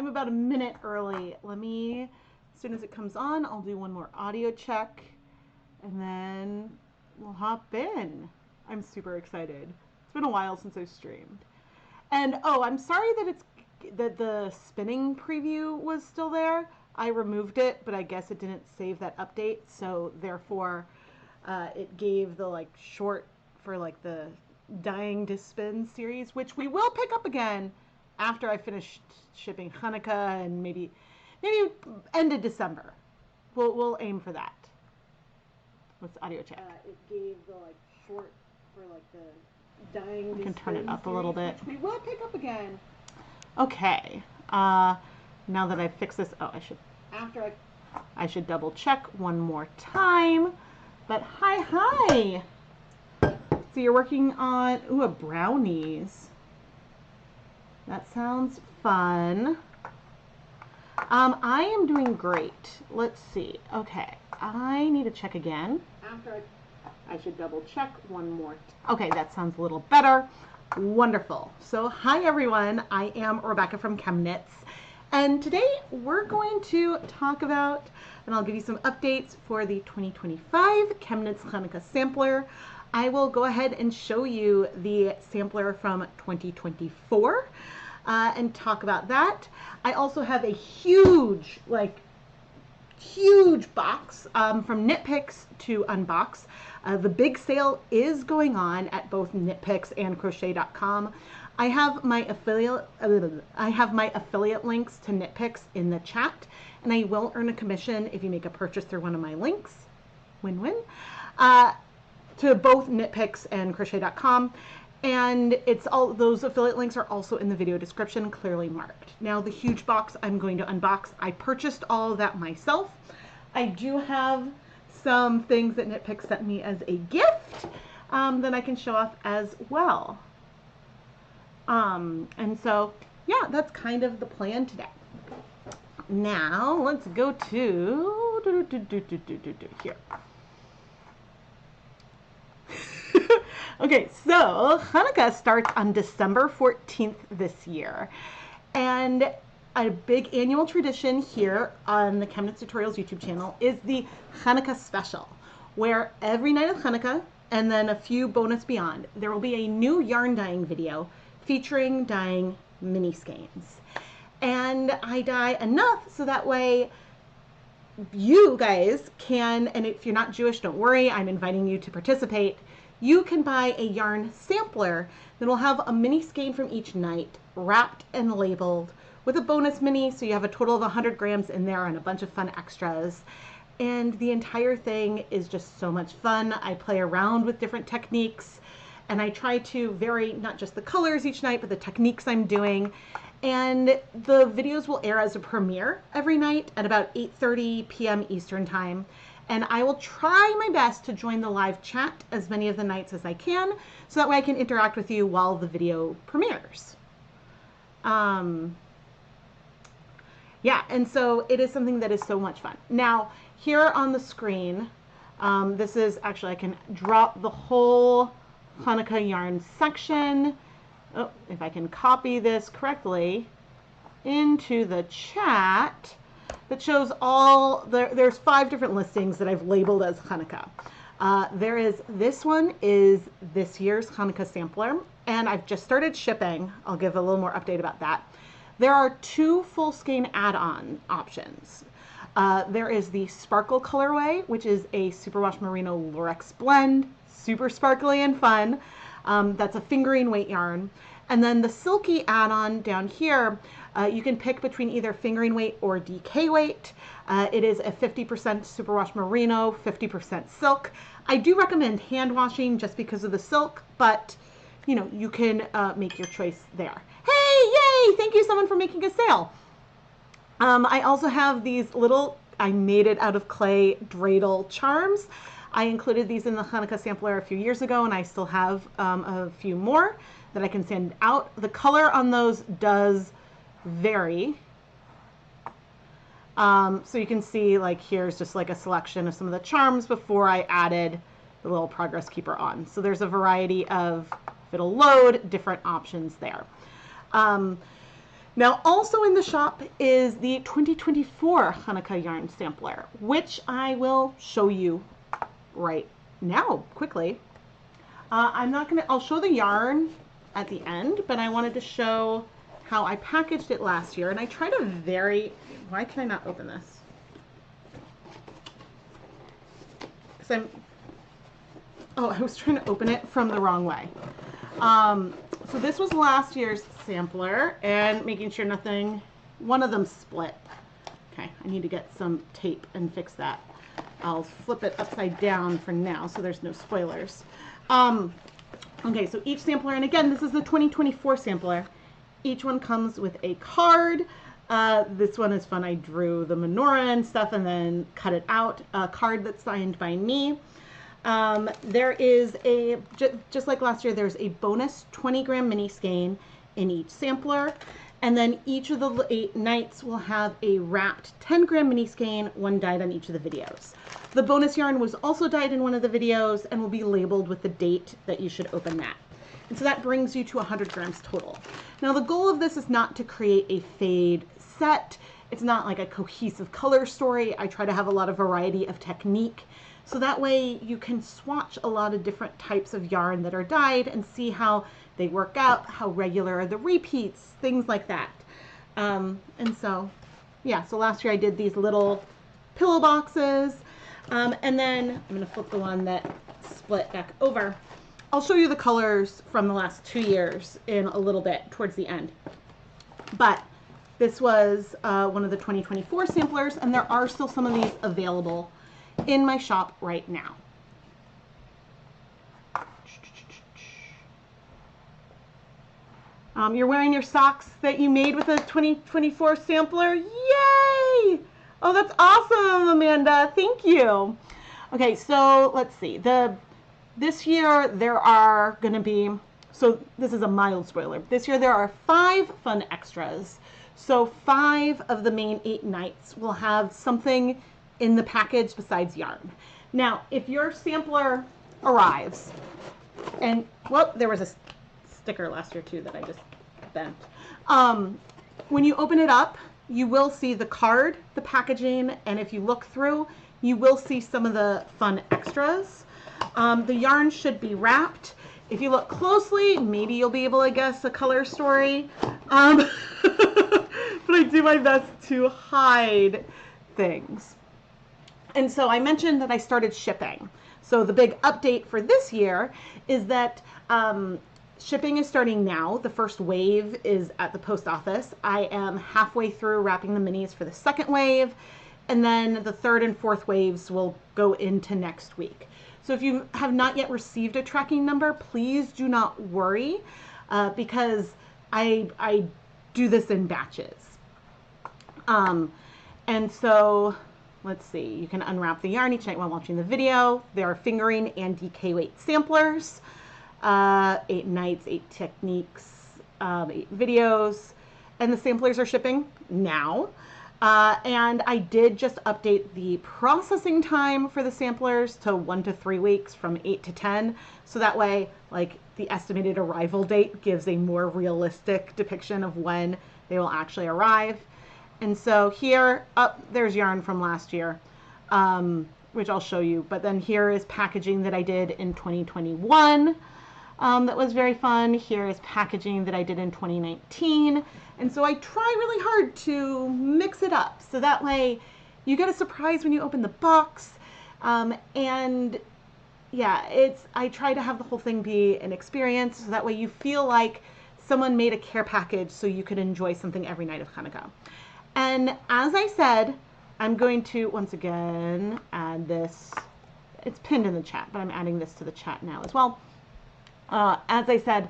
I'm about a minute early. Let me, as soon as it comes on, I'll do one more audio check and then we'll hop in. I'm super excited. It's been a while since I've streamed. And oh, I'm sorry that the spinning preview was still there. I removed it, but I guess it didn't save that update, so therefore it gave the like short for like the Dying to Spin series, which we will pick up again after I finish shipping Chanukah and maybe end of December. We'll aim for that. Let's audio check. It gave the like short for like the Dying to Spin. We can turn it up a little bit. Which we will pick up again. Okay. Now that I fixed this, oh, I should double check one more time. But hi. So you're working on a brownies. That sounds fun. I am doing great. Let's see. Okay, I need to check again. I should double check one more. Okay, that sounds a little better. Wonderful. So hi everyone, I am Rebecca from ChemKnits, and today we're going to talk about, and I'll give you some updates for the 2025 ChemKnits Chanukah sampler. I will go ahead and show you the sampler from 2024 and talk about that. I also have a huge box from KnitPicks to unbox. The big sale is going on at both KnitPicks and crochet.com. I have my affiliate links to KnitPicks in the chat, and I will earn a commission if you make a purchase through one of my links. Win-win. To both KnitPicks and crochet.com. And it's all, those affiliate links are also in the video description, clearly marked. Now the huge box I'm going to unbox, I purchased all of that myself. I do have some things that KnitPicks sent me as a gift that I can show off as well. And so, yeah, that's kind of the plan today. Now let's go to here. Okay, so Chanukah starts on December 14th this year, and a big annual tradition here on the ChemKnits Tutorials YouTube channel is the Chanukah special, where every night of Chanukah, and then a few bonus beyond, there will be a new yarn dyeing video featuring dyeing mini skeins. And I dye enough so that way you guys can, and if you're not Jewish, don't worry, I'm inviting you to participate. You can buy a yarn sampler that will have a mini skein from each night wrapped and labeled with a bonus mini, so you have a total of 100 grams in there and a bunch of fun extras. And the entire thing is just so much fun. I play around with different techniques, and I try to vary not just the colors each night, but the techniques I'm doing. And the videos will air as a premiere every night at about 8:30 p.m. Eastern time. And I will try my best to join the live chat as many of the nights as I can, so that way I can interact with you while the video premieres. Yeah, and so it is something that is so much fun. Now, here on the screen, this is actually, I can drop the whole Chanukah yarn section. Oh, if I can copy this correctly into the chat. That shows all, there's 5 different listings that I've labeled as Chanukah. This one is this year's Chanukah sampler, and I've just started shipping. I'll give a little more update about that. There are 2 full skein add-on options. There is the Sparkle colorway, which is a Superwash Merino Lurex blend, super sparkly and fun. That's a fingering weight yarn. And then the Silky add-on down here, you can pick between either fingering weight or DK weight. It is a 50% Superwash Merino, 50% silk. I do recommend hand washing just because of the silk, but you know, you can make your choice there. Hey, yay! Thank you someone for making a sale. I also have these little, I made it out of clay dreidel charms. I included these in the Chanukah sampler a few years ago, and I still have a few more that I can send out. The color on those does vary. So you can see, like, here's just like a selection of some of the charms before I added the little progress keeper on. So there's a variety of, if it'll load, different options there. Now, also in the shop is the 2024 Chanukah yarn sampler, which I will show you right now quickly. I'll show the yarn at the end, but I wanted to show how I packaged it last year. And I try to why can I not open this? Because I was trying to open it from the wrong way. So this was last year's sampler, and making sure one of them split. Okay, I need to get some tape and fix that. I'll flip it upside down for now so there's no spoilers. Okay, so each sampler, and again, this is the 2024 sampler. Each one comes with a card. This one is fun. I drew the menorah and stuff and then cut it out. A card that's signed by me. There is just like last year, there's a bonus 20-gram mini skein in each sampler. And then each of the 8 nights will have a wrapped 10-gram mini skein, one dyed on each of the videos. The bonus yarn was also dyed in one of the videos and will be labeled with the date that you should open that. And so that brings you to 100 grams total. Now the goal of this is not to create a fade set. It's not like a cohesive color story. I try to have a lot of variety of technique. So that way you can swatch a lot of different types of yarn that are dyed and see how they work out, how regular are the repeats, things like that. And so, yeah, so last year I did these little pillow boxes. And then I'm going to flip the one that split back over. I'll show you the colors from the last 2 years in a little bit towards the end. But this was one of the 2024 samplers, and there are still some of these available in my shop right now. You're wearing your socks that you made with a 2024 sampler. Yay! Oh, that's awesome, Amanda. Thank you. Okay, so let's see. This year there are going to be, so this is a mild spoiler. This year there are 5 fun extras. So 5 of the main 8 nights will have something in the package besides yarn. Now, if your sampler arrives, and well, there was a sticker last year too that I just bent. When you open it up, you will see the card, the packaging, and if you look through, you will see some of the fun extras. The yarn should be wrapped. If you look closely, maybe you'll be able to guess a color story. But I do my best to hide things. And so I mentioned that I started shipping. So the big update for this year is that shipping is starting now. The first wave is at the post office. I am halfway through wrapping the minis for the second wave, and then the third and fourth waves will go into next week. So if you have not yet received a tracking number, please do not worry because I do this in batches. And so let's see, you can unwrap the yarn each night while watching the video. There are fingering and DK weight samplers, 8 nights, 8 techniques, 8 videos, and the samplers are shipping now. And I did just update the processing time for the samplers to 1 to 3 weeks from 8 to 10. So that way, like, the estimated arrival date gives a more realistic depiction of when they will actually arrive. And so here, there's yarn from last year, which I'll show you. But then here is packaging that I did in 2021 that was very fun. Here is packaging that I did in 2019. And so I try really hard to mix it up. So that way you get a surprise when you open the box. And yeah, I try to have the whole thing be an experience. So that way you feel like someone made a care package so you could enjoy something every night of Chanukah. And as I said, I'm going to, once again, add this. It's pinned in the chat, but I'm adding this to the chat now as well. As I said,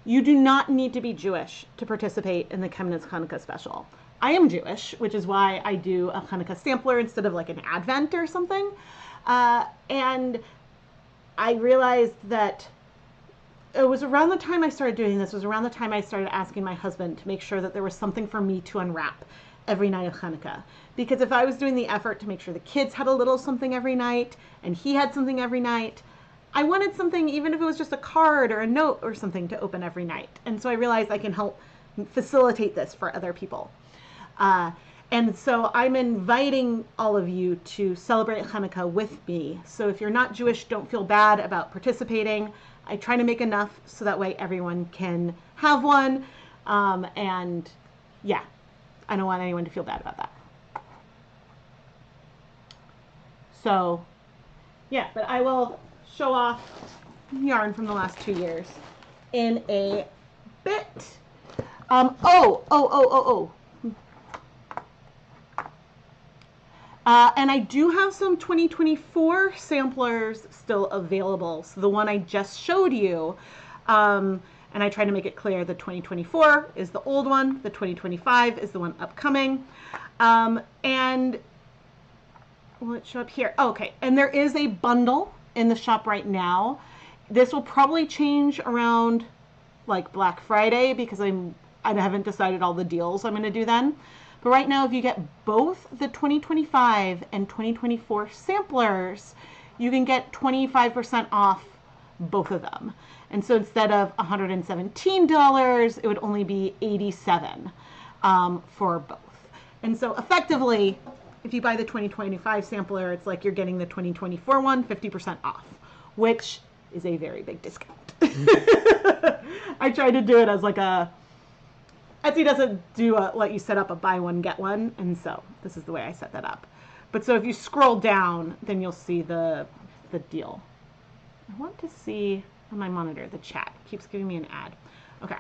you do not need to be Jewish to participate in the ChemKnits Chanukah special. I am Jewish, which is why I do a Chanukah sampler instead of like an Advent or something. And I realized that it was around the time I started doing this, was around the time I started asking my husband to make sure that there was something for me to unwrap every night of Chanukah. Because if I was doing the effort to make sure the kids had a little something every night and he had something every night, I wanted something, even if it was just a card or a note or something, to open every night. And so I realized I can help facilitate this for other people. And so I'm inviting all of you to celebrate Hanukkah with me. So if you're not Jewish, don't feel bad about participating. I try to make enough so that way everyone can have one. And yeah, I don't want anyone to feel bad about that. So yeah, but I will show off yarn from the last 2 years in a bit. And I do have some 2024 samplers still available. So the one I just showed you, and I try to make it clear, the 2024 is the old one, the 2025 is the one upcoming. And will it show up here? Oh, okay, and there is a bundle in the shop right now. This will probably change around like Black Friday because I haven't decided all the deals I'm going to do then. But right now, if you get both the 2025 and 2024 samplers, you can get 25% off both of them. And so instead of $117, it would only be $87 for both. And so effectively, if you buy the 2025 sampler, it's like you're getting the 2024 one 50% off, which is a very big discount. I tried to do it as like a, Etsy doesn't let you set up a buy one, get one, and so this is the way I set that up. But so if you scroll down, then you'll see the deal. I want to see on my monitor, the chat keeps giving me an ad. Okay,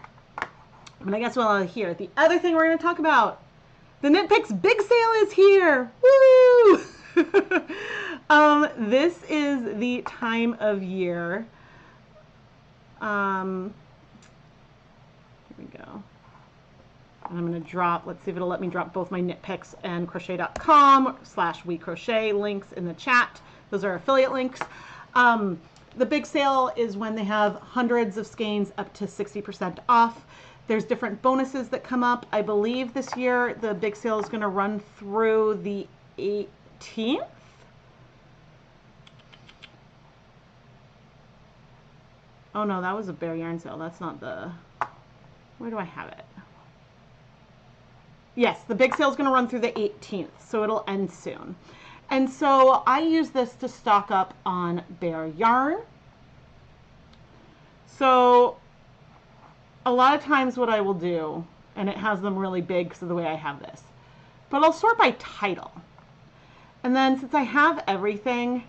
but I guess while here, the other thing we're going to talk about, the KnitPicks big sale is here. Woo! This is the time of year. Here we go. And I'm going to drop, let's see if it'll let me drop both my KnitPicks and crochet.com/WeCrochet links in the chat. Those are affiliate links. The big sale is when they have hundreds of skeins up to 60% off. There's different bonuses that come up. I believe this year the big sale is going to run through the 18th. Oh no, that was a bare yarn sale. That's not the, where do I have it? Yes, the big sale is going to run through the 18th, so it'll end soon. And so I use this to stock up on bare yarn. So a lot of times what I will do, and it has them really big because of the way I have this, but I'll sort by title. And then since I have everything,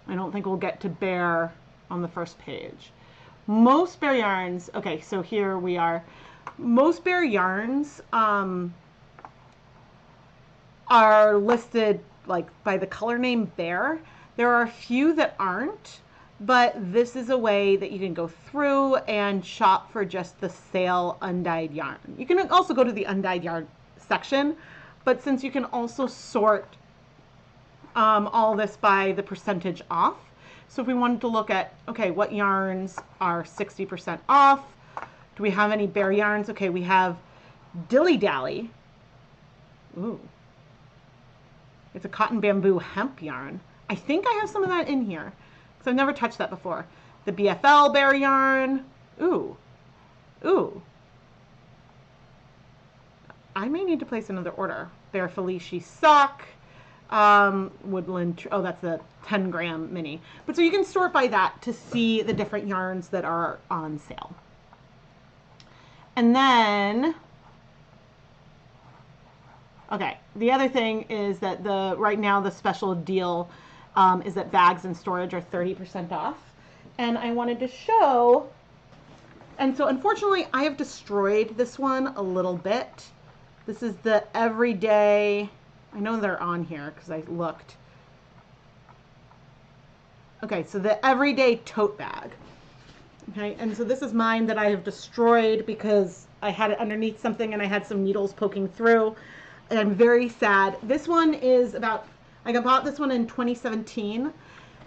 I don't think we'll get to bare on the first page. Most bare yarns, okay, so here we are. Most bare yarns are listed like by the color name bare. There are a few that aren't, but this is a way that you can go through and shop for just the sale undyed yarn. You can also go to the undyed yarn section, but since you can also sort all this by the percentage off. So if we wanted to look at, okay, what yarns are 60% off? Do we have any bare yarns? Okay, we have Dilly Dally. Ooh. It's a cotton bamboo hemp yarn. I think I have some of that in here because I've never touched that before. The BFL bare yarn. Ooh. Ooh. I may need to place another order. Bare Felici sock. Woodland, oh, that's a 10-gram mini. But so you can sort by that to see the different yarns that are on sale. And then, okay, the other thing is that right now the special deal is that bags and storage are 30% off. And I wanted to show, and so unfortunately I have destroyed this one a little bit. This is the everyday, I know they're on here because I looked. Okay, so the everyday tote bag. Okay, and so this is mine that I have destroyed because I had it underneath something and I had some needles poking through. And I'm very sad. This one is about, I bought this one in 2017,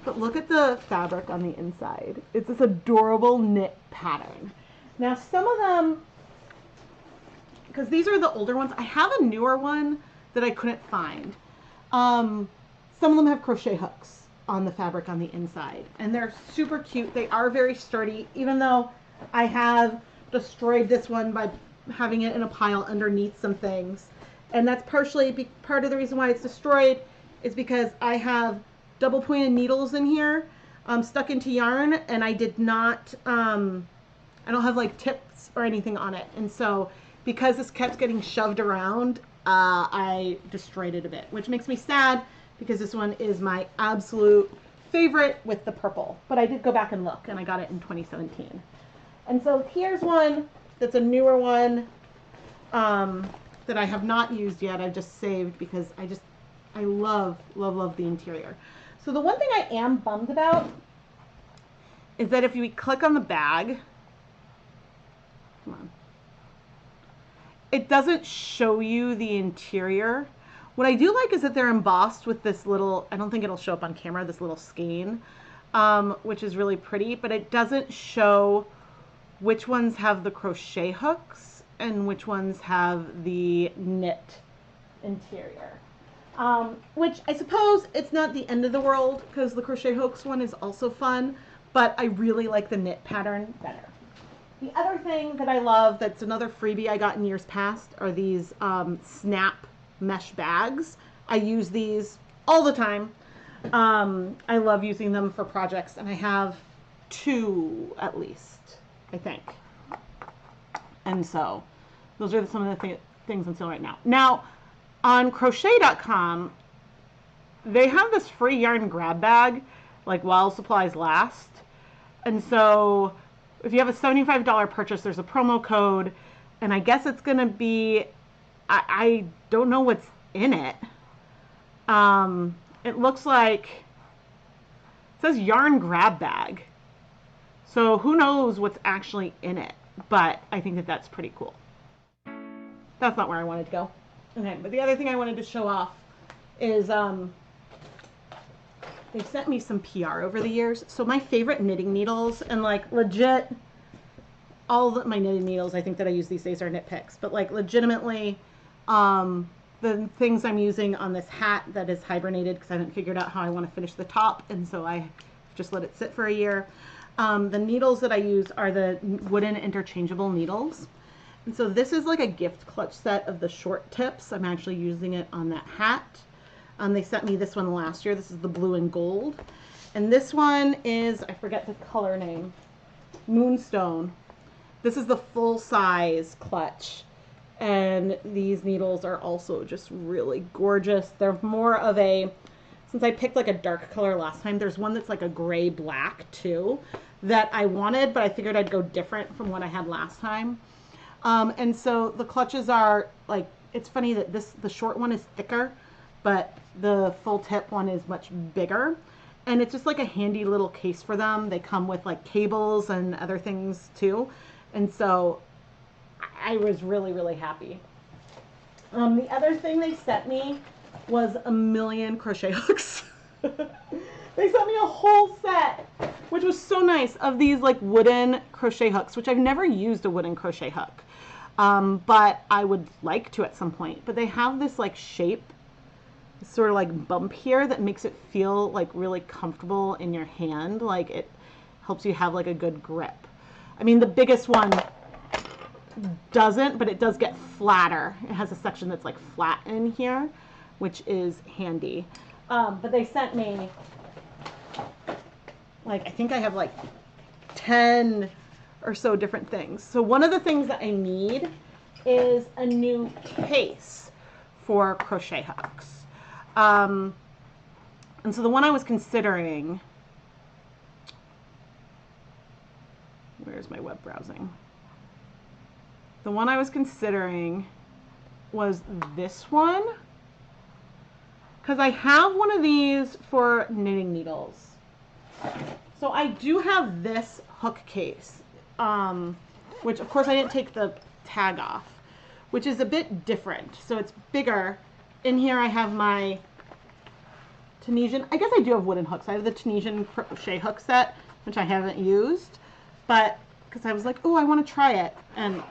but look at the fabric on the inside. It's this adorable knit pattern. Now some of them, because these are the older ones, I have a newer one that I couldn't find. Some of them have crochet hooks on the fabric on the inside, and they're super cute. They are very sturdy, even though I have destroyed this one by having it in a pile underneath some things. And that's partially part of the reason why it's destroyed is because I have double pointed needles in here stuck into yarn, and I did not, I don't have like tips or anything on it. And so because this kept getting shoved around, I destroyed it a bit, which makes me sad because this one is my absolute favorite with the purple. But I did go back and look, and I got it in 2017. And so here's one that's a newer one that I have not used yet. I've just saved because I love, love, love the interior. So the one thing I am bummed about is that if you click on the bag, come on, it doesn't show you the interior. What I do like is that they're embossed with this little, I don't think it'll show up on camera, this little skein, which is really pretty, but it doesn't show which ones have the crochet hooks and which ones have the knit interior. Which I suppose it's not the end of the world because the crochet hooks one is also fun, but I really like the knit pattern better. The other thing that I love that's another freebie I got in years past are these snap mesh bags. I use these all the time. I love using them for projects, and I have 2 at least, I think. And so those are some of the things on sale right now. Now, on crochet.com, they have this free yarn grab bag, like while supplies last. And so if you have a $75 purchase, there's a promo code, and I guess it's going to be, I don't know what's in it. It looks like, it says yarn grab bag. So who knows what's actually in it, but I think that that's pretty cool. That's not where I wanted to go. Okay, but the other thing I wanted to show off is they've sent me some PR over the years. So my favorite knitting needles, and like legit, all of my knitting needles I think that I use these days are KnitPicks, but like legitimately, the things I'm using on this hat that is hibernated because I haven't figured out how I want to finish the top, and so I just let it sit for a year. The needles that I use are the wooden interchangeable needles. And so this is like a gift clutch set of the short tips. I'm actually using it on that hat. They sent me this one last year. This is the blue and gold. And this one is, I forget the color name, Moonstone. This is the full size clutch. And these needles are also just really gorgeous. They're more of a, since I picked like a dark color last time, there's one that's like a gray black too that I wanted, but I figured I'd go different from what I had last time. And so the clutches are like, it's funny that the short one is thicker, but the full tip one is much bigger. And it's just like a handy little case for them. They come with like cables and other things too. And so I was really, really happy. The other thing they sent me was a million crochet hooks. They sent me a whole set, which was so nice, of these like wooden crochet hooks, which I've never used a wooden crochet hook. But I would like to at some point. But they have this like shape, sort of like bump here that makes it feel like really comfortable in your hand. Like it helps you have like a good grip. I mean, the biggest one doesn't, but it does get flatter. It has a section that's like flat in here, which is handy. But they sent me, like, I think I have like 10 or so different things. So one of the things that I need is a new case for crochet hooks. And so the one I was considering, where's my web browsing? The one I was considering was this one, because I have one of these for knitting needles. So I do have this hook case, which of course I didn't take the tag off, which is a bit different. So it's bigger. In here I have my Tunisian, I guess I do have wooden hooks. I have the Tunisian crochet hook set, which I haven't used, but because I was like, oh, I want to try it, and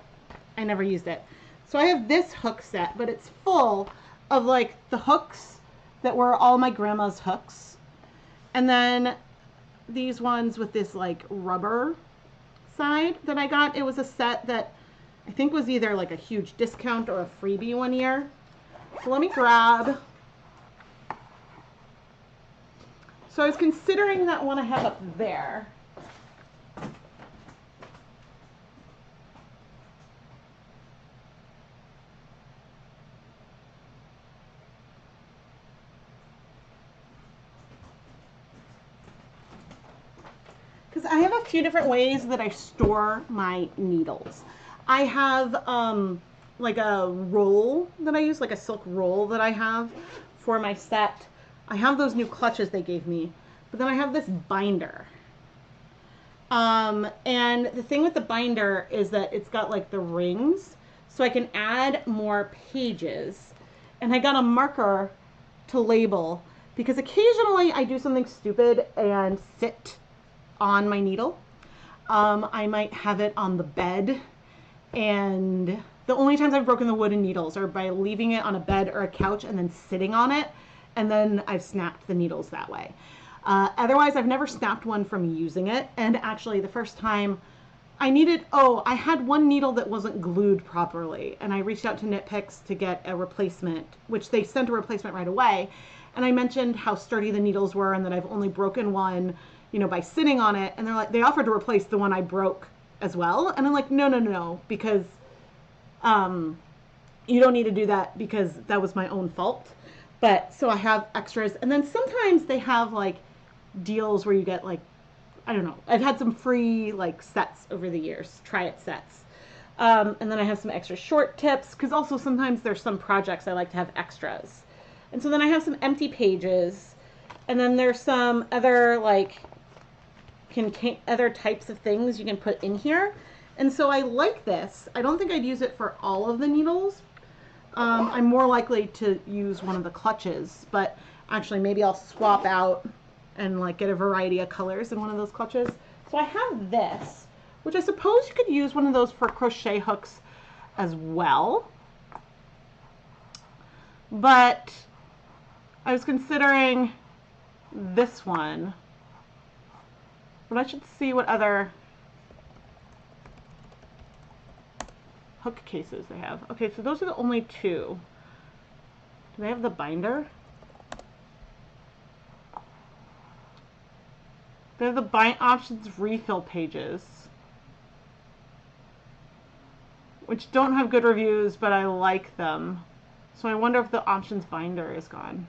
I never used it. So I have this hook set, but it's full of like the hooks that were all my grandma's hooks. And then these ones with this like rubber side that I got. It was a set that I think was either like a huge discount or a freebie one year. So let me grab. So I was considering that one I have up there. Because I have a few different ways that I store my needles. I have like a roll that I use, like a silk roll that I have for my set. I have those new clutches they gave me, but then I have this binder. And the thing with the binder is that it's got like the rings, so I can add more pages. And I got a marker to label, because occasionally I do something stupid and sit on my needle. I might have it on the bed, and the only times I've broken the wooden needles are by leaving it on a bed or a couch and then sitting on it, and then I've snapped the needles that way. Otherwise, I've never snapped one from using it. And actually, the first time I needed, I had one needle that wasn't glued properly, and I reached out to KnitPicks to get a replacement, which they sent a replacement right away. And I mentioned how sturdy the needles were and that I've only broken one, by sitting on it. And they're like, they offered to replace the one I broke as well. And I'm like, no, because you don't need to do that, because that was my own fault. But so I have extras. And then sometimes they have like deals where you get like, I don't know, I've had some free like sets over the years, try it sets. And then I have some extra short tips, because also sometimes there's some projects I like to have extras. And so then I have some empty pages, and then there's some other like other types of things you can put in here. And so I like this. I don't think I'd use it for all of the needles. I'm more likely to use one of the clutches, but actually maybe I'll swap out and like get a variety of colors in one of those clutches. So I have this, which I suppose you could use one of those for crochet hooks as well. But I was considering this one, but I should see what other hook cases they have. Okay, so those are the only two. Do they have the binder? They have the bind options refill pages, which don't have good reviews, but I like them. So I wonder if the options binder is gone.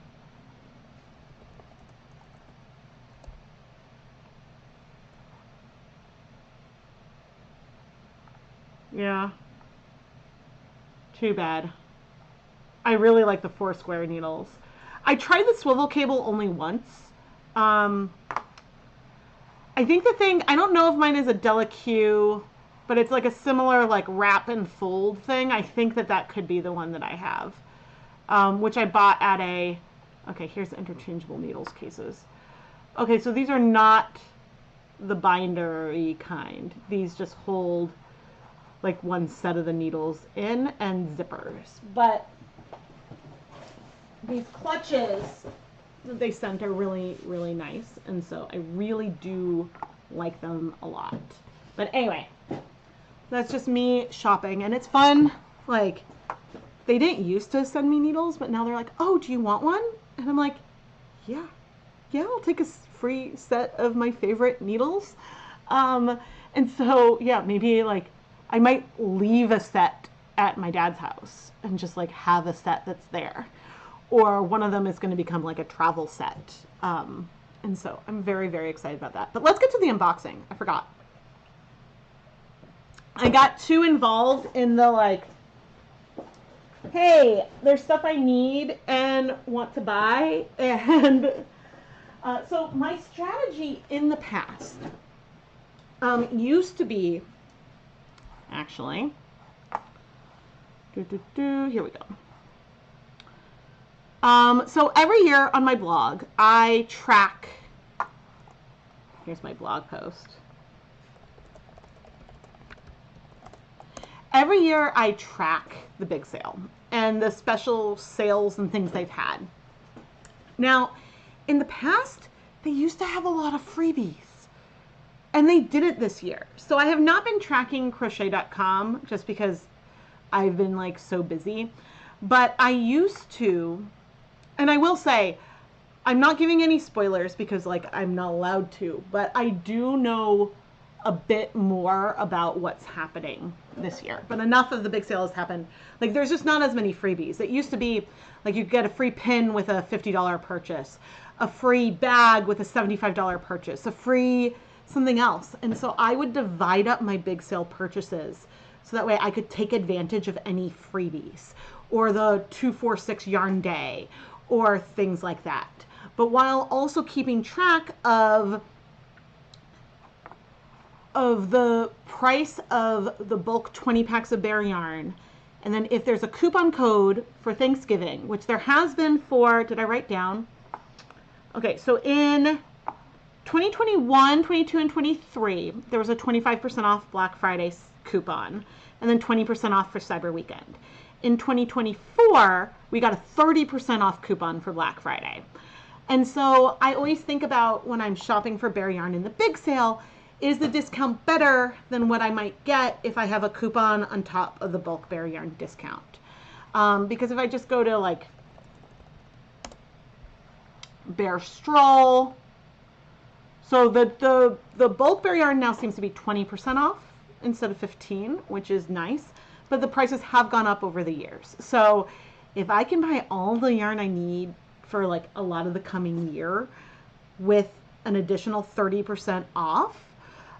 Yeah. Too bad. I really like the 4 square needles. I tried the swivel cable only once. I think the thing, I don't know if mine is a Delaque, but it's like a similar like wrap and fold thing. I think that could be the one that I have, which I bought at a, okay, here's the interchangeable needles cases. Okay, so these are not the binder-y kind. These just hold like one set of the needles in and zippers. But these clutches that they sent are really, really nice. And so I really do like them a lot. But anyway, that's just me shopping, and it's fun. Like, they didn't used to send me needles, but now they're like, oh, do you want one? And I'm like, yeah, I'll take a free set of my favorite needles. And so, yeah, maybe like I might leave a set at my dad's house and just like have a set that's there. Or one of them is going to become like a travel set. And so I'm very, very excited about that. But let's get to the unboxing. I forgot. I got too involved in the like, hey, there's stuff I need and want to buy. And so my strategy in the past used to be, actually, here we go. So every year on my blog, I track, here's my blog post. Every year I track the big sale and the special sales and things they've had. Now, in the past, they used to have a lot of freebies, and they didn't this year. So I have not been tracking crochet.com just because I've been like so busy. But I used to, and I will say, I'm not giving any spoilers because like I'm not allowed to, but I do know a bit more about what's happening this year. But enough of the big sale has happened. Like there's just not as many freebies. It used to be like you get a free pin with a $50 purchase, a free bag with a $75 purchase, a free something else. And so I would divide up my big sale purchases so that way I could take advantage of any freebies or the 246 yarn day or things like that. But while also keeping track of the price of the bulk 20 packs of bare yarn. And then if there's a coupon code for Thanksgiving, which there has been for, did I write down? Okay, so in 2021, 22, and 23, there was a 25% off Black Friday coupon, and then 20% off for Cyber Weekend. In 2024, we got a 30% off coupon for Black Friday. And so I always think about when I'm shopping for bare yarn in the big sale, is the discount better than what I might get if I have a coupon on top of the bulk bare yarn discount? Because if I just go to like Bare Stroll, so the bulk bare yarn now seems to be 20% off instead of 15, which is nice, but the prices have gone up over the years. So if I can buy all the yarn I need for like a lot of the coming year with an additional 30% off,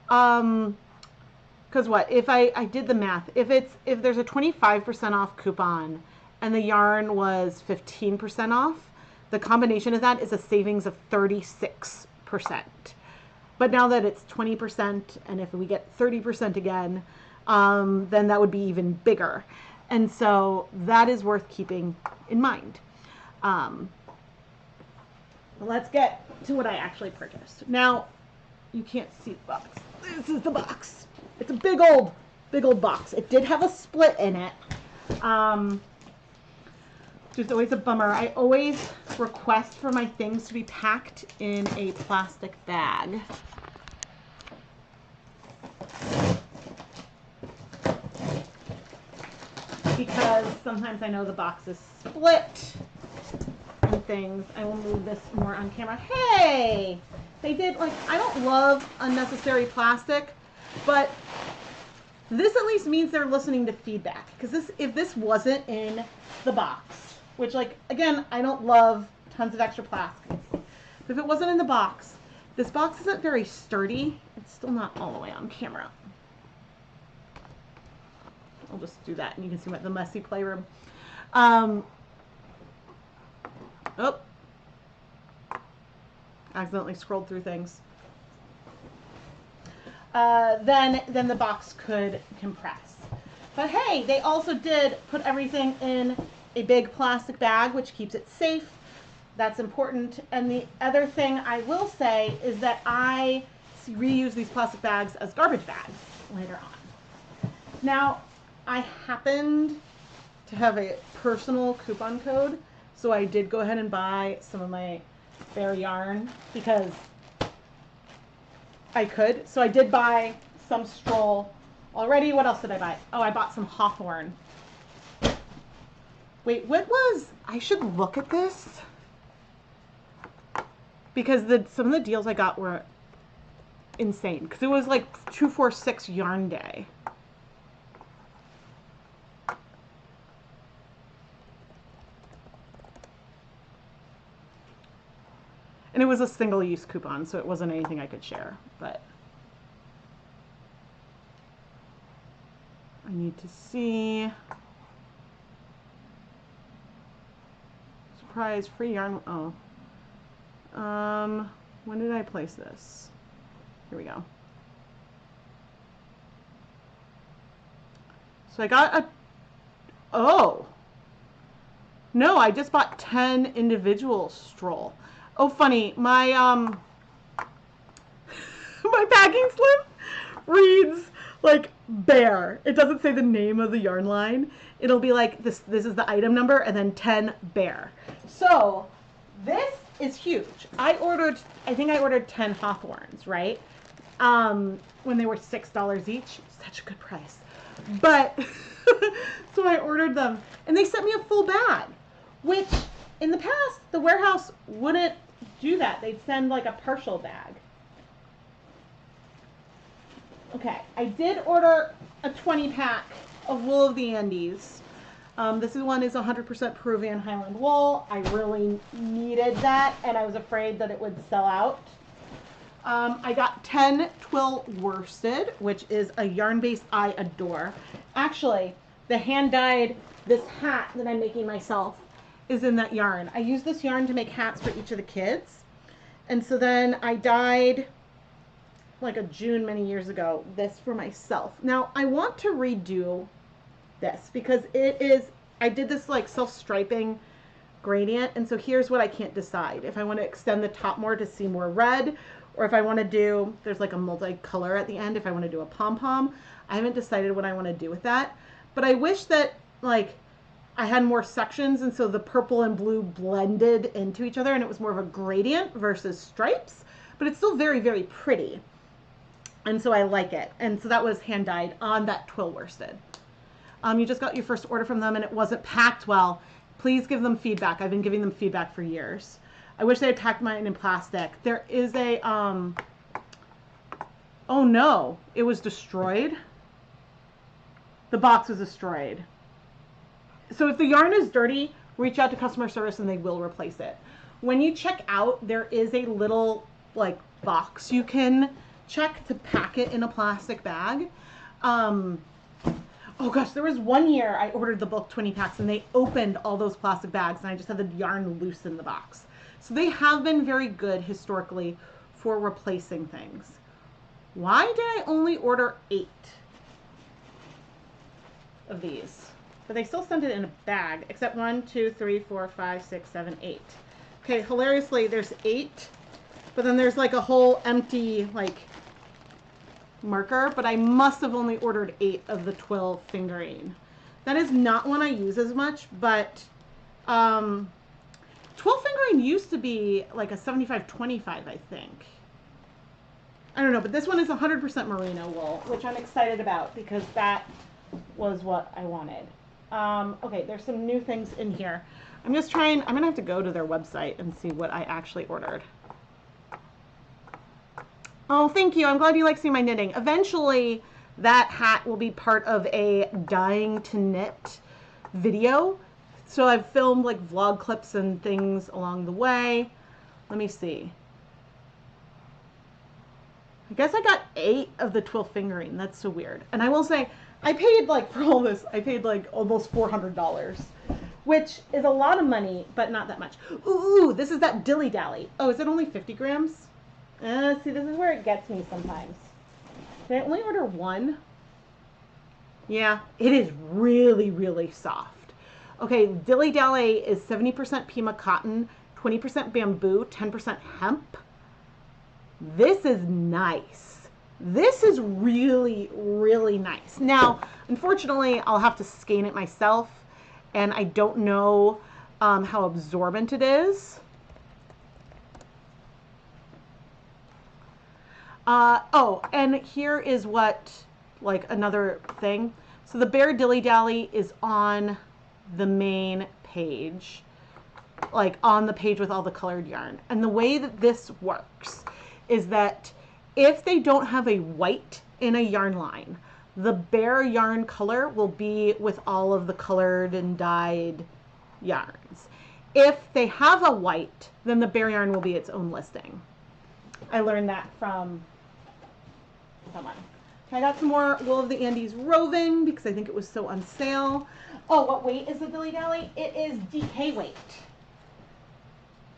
because what if I did the math, if there's a 25% off coupon and the yarn was 15% off, the combination of that is a savings of 36%. But now that it's 20%, and if we get 30% again, then that would be even bigger. And so that is worth keeping in mind. Let's get to what I actually purchased. Now, you can't see the box. This is the box. It's a big old box. It did have a split in it, which is always a bummer. I always request for my things to be packed in a plastic bag. Because sometimes I know the box is split and things. I will move this more on camera. Hey! They did, like, I don't love unnecessary plastic, but this at least means they're listening to feedback. Because if this wasn't in the box, which, like, again, I don't love tons of extra plastic. But if it wasn't in the box, this box isn't very sturdy. It's still not all the way on camera. I'll just do that and you can see what the messy playroom. Oh. Accidentally scrolled through things. Then the box could compress. But hey, they also did put everything in a big plastic bag, which keeps it safe. That's important. And the other thing I will say is that I reuse these plastic bags as garbage bags later on. Now, I happened to have a personal coupon code, so I did go ahead and buy some of my bare yarn because I could. So I did buy some Stroll already. What else did I buy? Oh, I bought some Hawthorne. Wait, what was, I should look at this because some of the deals I got were insane because it was like 246 yarn day. And it was a single-use coupon, so it wasn't anything I could share, but I need to see. Surprise, free yarn. Oh. When did I place this? Here we go. So I got a, oh. No, I just bought 10 individual Stroll. Oh, funny, my my packing slip reads like bear. It doesn't say the name of the yarn line. It'll be like this is the item number and then 10 bear. So this is huge. I think I ordered 10 Hawthorns, right? When they were $6 each. Such a good price. But So I ordered them, and they sent me a full bag, which in the past, the warehouse wouldn't do that. They'd send like a partial bag. Okay, I did order a 20 pack of Wool of the Andes. This one is 100% Peruvian Highland wool. I really needed that, and I was afraid that it would sell out. I got 10 twill worsted, which is a yarn base I adore. Actually, the hand-dyed, this hat that I'm making myself is in that yarn. I used this yarn to make hats for each of the kids. And so then I dyed, like a June many years ago, this for myself. Now, I want to redo this because it is, I did this like self-striping gradient, and so here's what I can't decide. If I want to extend the top more to see more red, or if I want to do, there's like a multicolor at the end, if I want to do a pom-pom. I haven't decided what I want to do with that. But I wish that like I had more sections, and so the purple and blue blended into each other and it was more of a gradient versus stripes, but it's still very, very pretty. And so I like it. And so that was hand dyed on that twill worsted. You just got your first order from them and it wasn't packed well. Please give them feedback. I've been giving them feedback for years. I wish they had packed mine in plastic. There is a, oh no, it was destroyed. The box was destroyed. So if the yarn is dirty, reach out to customer service and they will replace it. When you check out, there is a little like box you can check to pack it in a plastic bag. Oh gosh, there was one year I ordered the bulk 20 packs and they opened all those plastic bags and I just had the yarn loose in the box. So they have been very good historically for replacing things. Why did I only order 8 of these? But they still sent it in a bag, except 1, 2, 3, 4, 5, 6, 7, 8. Okay, hilariously, there's 8, but then there's like a whole empty like marker, but I must have only ordered 8 of the twill fingering. That is not one I use as much, but twill fingering used to be like a 75-25, I think. I don't know, but this one is 100% merino wool, which I'm excited about because that was what I wanted. Okay, there's some new things in here. I'm just trying, I'm gonna have to go to their website and see what I actually ordered. Oh, thank you. I'm glad you like seeing my knitting. Eventually, that hat will be part of a dying to knit video. So I've filmed like vlog clips and things along the way. Let me see. I guess I got 8 of the twill fingering. That's so weird. And I will say, I paid like for all this, I paid like almost $400, which is a lot of money, but not that much. Ooh, this is that dilly dally. Oh, is it only 50 grams? See, this is where it gets me sometimes. Did I only order 1? Yeah, it is really, really soft. Okay, dilly dally is 70% Pima cotton, 20% bamboo, 10% hemp. This is nice. This is really, really nice. Now, unfortunately, I'll have to skein it myself, and I don't know how absorbent it is. Oh, and here is what, like another thing. So the Bear Dilly Dally is on the main page, like on the page with all the colored yarn. And the way that this works is that if they don't have a white in a yarn line, the Bear yarn color will be with all of the colored and dyed yarns. If they have a white, then the Bear yarn will be its own listing. I learned that from someone. I got some more Wool of the Andes roving because I think it was so on sale. Oh, what weight is the Dilly Dally? It is DK weight.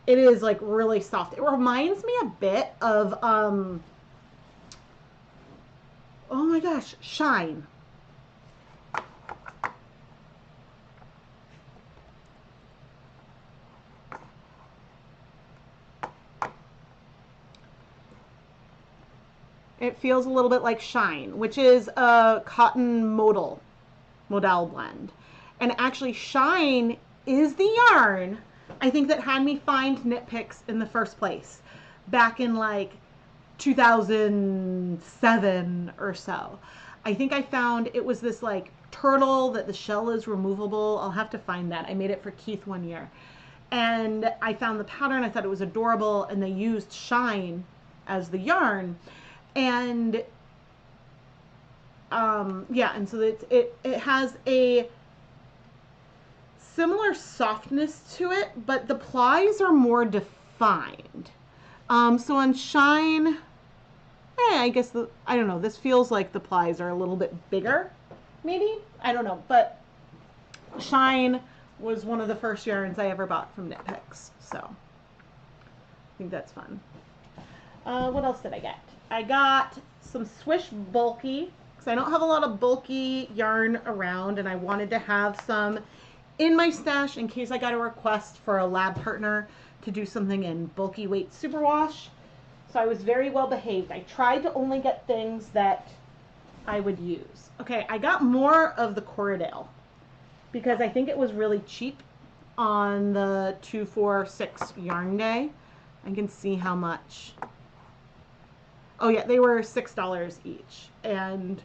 It is like really soft. It reminds me a bit of, oh my gosh, Shine. It feels a little bit like Shine, which is a cotton modal blend. And actually Shine is the yarn, I think, that had me find KnitPicks in the first place, back in like 2007 or so. I think I found it was this like turtle that the shell is removable. I'll have to find that. I made it for Keith one year. And I found the pattern. I thought it was adorable. And they used shine as the yarn. And yeah, and so it has a similar softness to it, but the plies are more defined. So on shine, I guess I don't know, this feels like the plies are a little bit bigger, maybe? I don't know, but shine was one of the first yarns I ever bought from KnitPicks, so I think that's fun. What else did I get? I got some Swish Bulky, because I don't have a lot of bulky yarn around, and I wanted to have some in my stash in case I got a request for a lab partner to do something in bulky weight superwash. So I was very well behaved. I tried to only get things that I would use. Okay, I got more of the Corriedale because I think it was really cheap on the 246 yarn day. I can see how much. Oh yeah, they were $6 each, and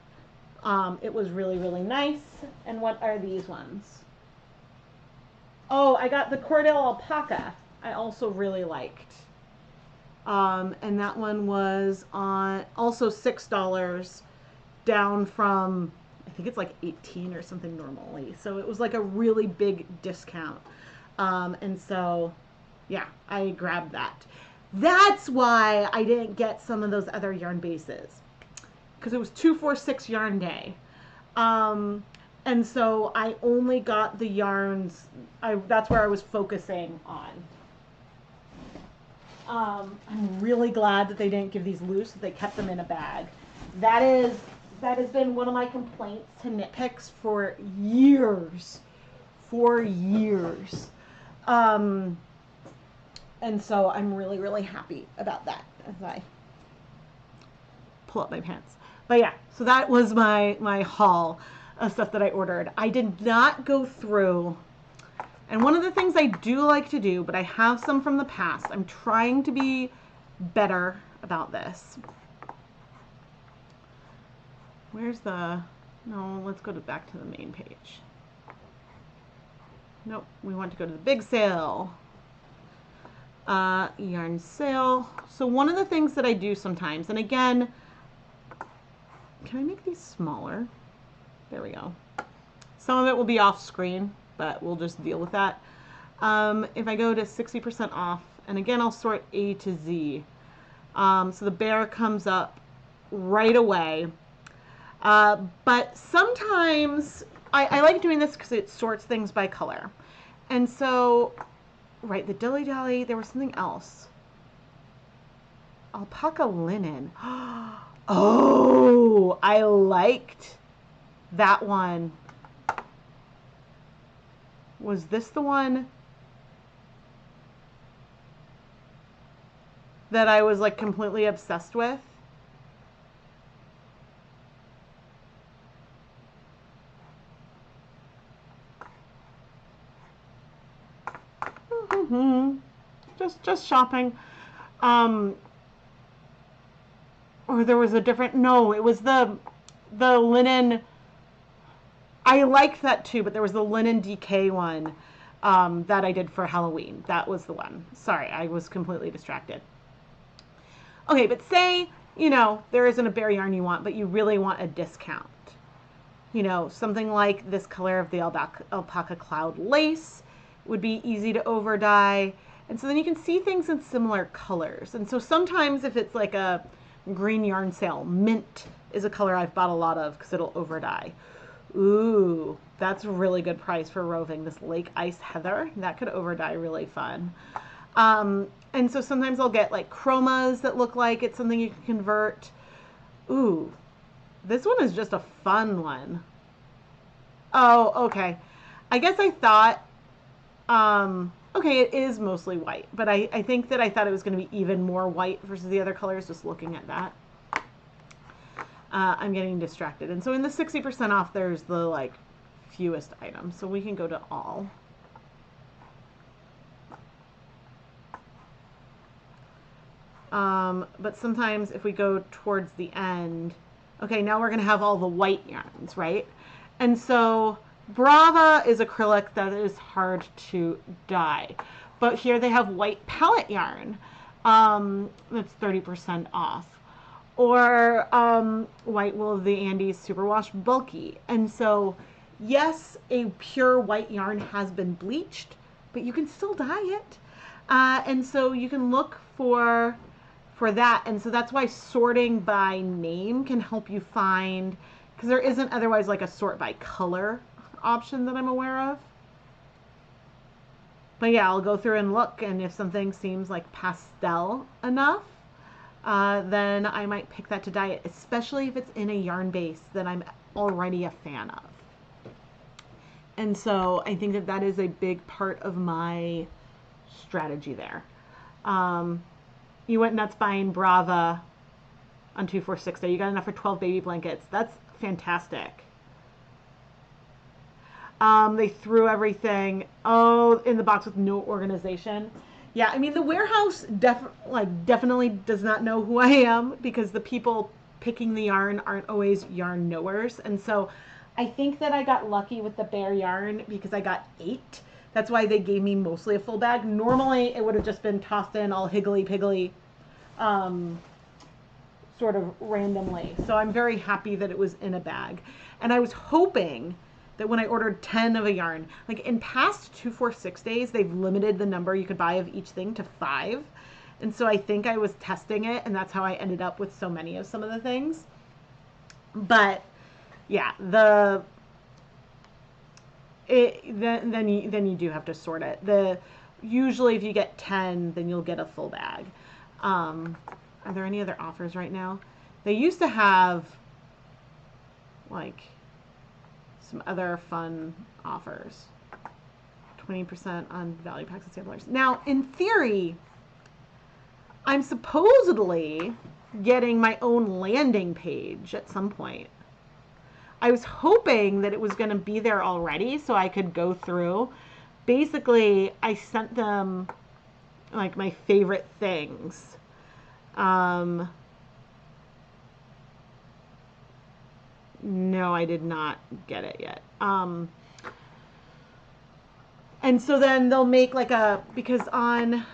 it was really, really nice. And what are these ones? Oh, I got the Corriedale alpaca. I also really liked. And that one was on also $6, down from, I think it's like 18 or something normally. So it was like a really big discount. And so, yeah, I grabbed that. That's why I didn't get some of those other yarn bases, because it was 246 yarn day. And so I only got the yarns, that's where I was focusing on. I'm really glad that they didn't give these loose, that they kept them in a bag. That has been one of my complaints to KnitPicks for years. And so I'm really, really happy about that as I pull up my pants. But yeah, so that was my haul of stuff that I ordered. I did not go through, and one of the things I do like to do, but I have some from the past, I'm trying to be better about this. Where's the, no, let's go back to the main page. Nope, we want to go to the big sale. Yarn sale. So one of the things that I do sometimes, and again, can I make these smaller? There we go. Some of it will be off screen, but we'll just deal with that. If I go to 60% off, and again, I'll sort A to Z. So the bear comes up right away. But sometimes I like doing this because it sorts things by color. And so, right, the Dilly Dally, there was something else. Alpaca linen. Oh, I liked that one. Was this the one that I was like completely obsessed with? Just shopping. Or there was a different, no, it was the linen. I liked that too, but there was the linen DK one that I did for Halloween. That was the one. Sorry, I was completely distracted. Okay, but say, you know, there isn't a bear yarn you want, but you really want a discount. You know, something like this color of the alpaca cloud lace would be easy to over dye. And so then you can see things in similar colors. And so sometimes if it's like a green yarn sale, mint is a color I've bought a lot of because it'll over dye. Ooh, that's a really good price for roving. This Lake Ice Heather, that could over dye really fun. And so sometimes I'll get like chromas that look like it's something you can convert. Ooh, this one is just a fun one. Oh, okay. I guess I thought, okay, it is mostly white, but I think that I thought it was going to be even more white versus the other colors just looking at that. I'm getting distracted. And so in the 60% off, there's the like fewest items. So we can go to all. But sometimes if we go towards the end, okay, now we're going to have all the white yarns, right? And so Brava is acrylic that is hard to dye. But here they have white palette yarn. That's 30% off. Or White Wool of the Andes Superwash Bulky. And so, yes, a pure white yarn has been bleached, but you can still dye it. And so you can look for that. And so that's why sorting by name can help you find, because there isn't otherwise like a sort by color option that I'm aware of. But yeah, I'll go through and look, and if something seems like pastel enough, then I might pick that to dye it, especially if it's in a yarn base that I'm already a fan of. And so I think that that is a big part of my strategy there. You went nuts buying Brava on 246 day. You got enough for 12 baby blankets. That's fantastic. They threw everything in the box with no organization. Yeah, I mean the warehouse definitely does not know who I am, because the people picking the yarn aren't always yarn knowers. And so I think that I got lucky with the bare yarn because I got 8. That's why they gave me mostly a full bag. Normally it would have just been tossed in all higgly-piggly, sort of randomly. So I'm very happy that it was in a bag. And I was hoping that when I ordered 10 of a yarn, like in past 246 days, they've limited the number you could buy of each thing to 5. And so I think I was testing it, and that's how I ended up with so many of some of the things. But yeah, then you do have to sort it. Usually if you get 10, then you'll get a full bag. Are there any other offers right now? They used to have like some other fun offers. 20% on value packs and samplers. Now, in theory, I'm supposedly getting my own landing page at some point. I was hoping that it was going to be there already so I could go through. Basically, I sent them like my favorite things. No, I did not get it yet. And so then they'll make like because on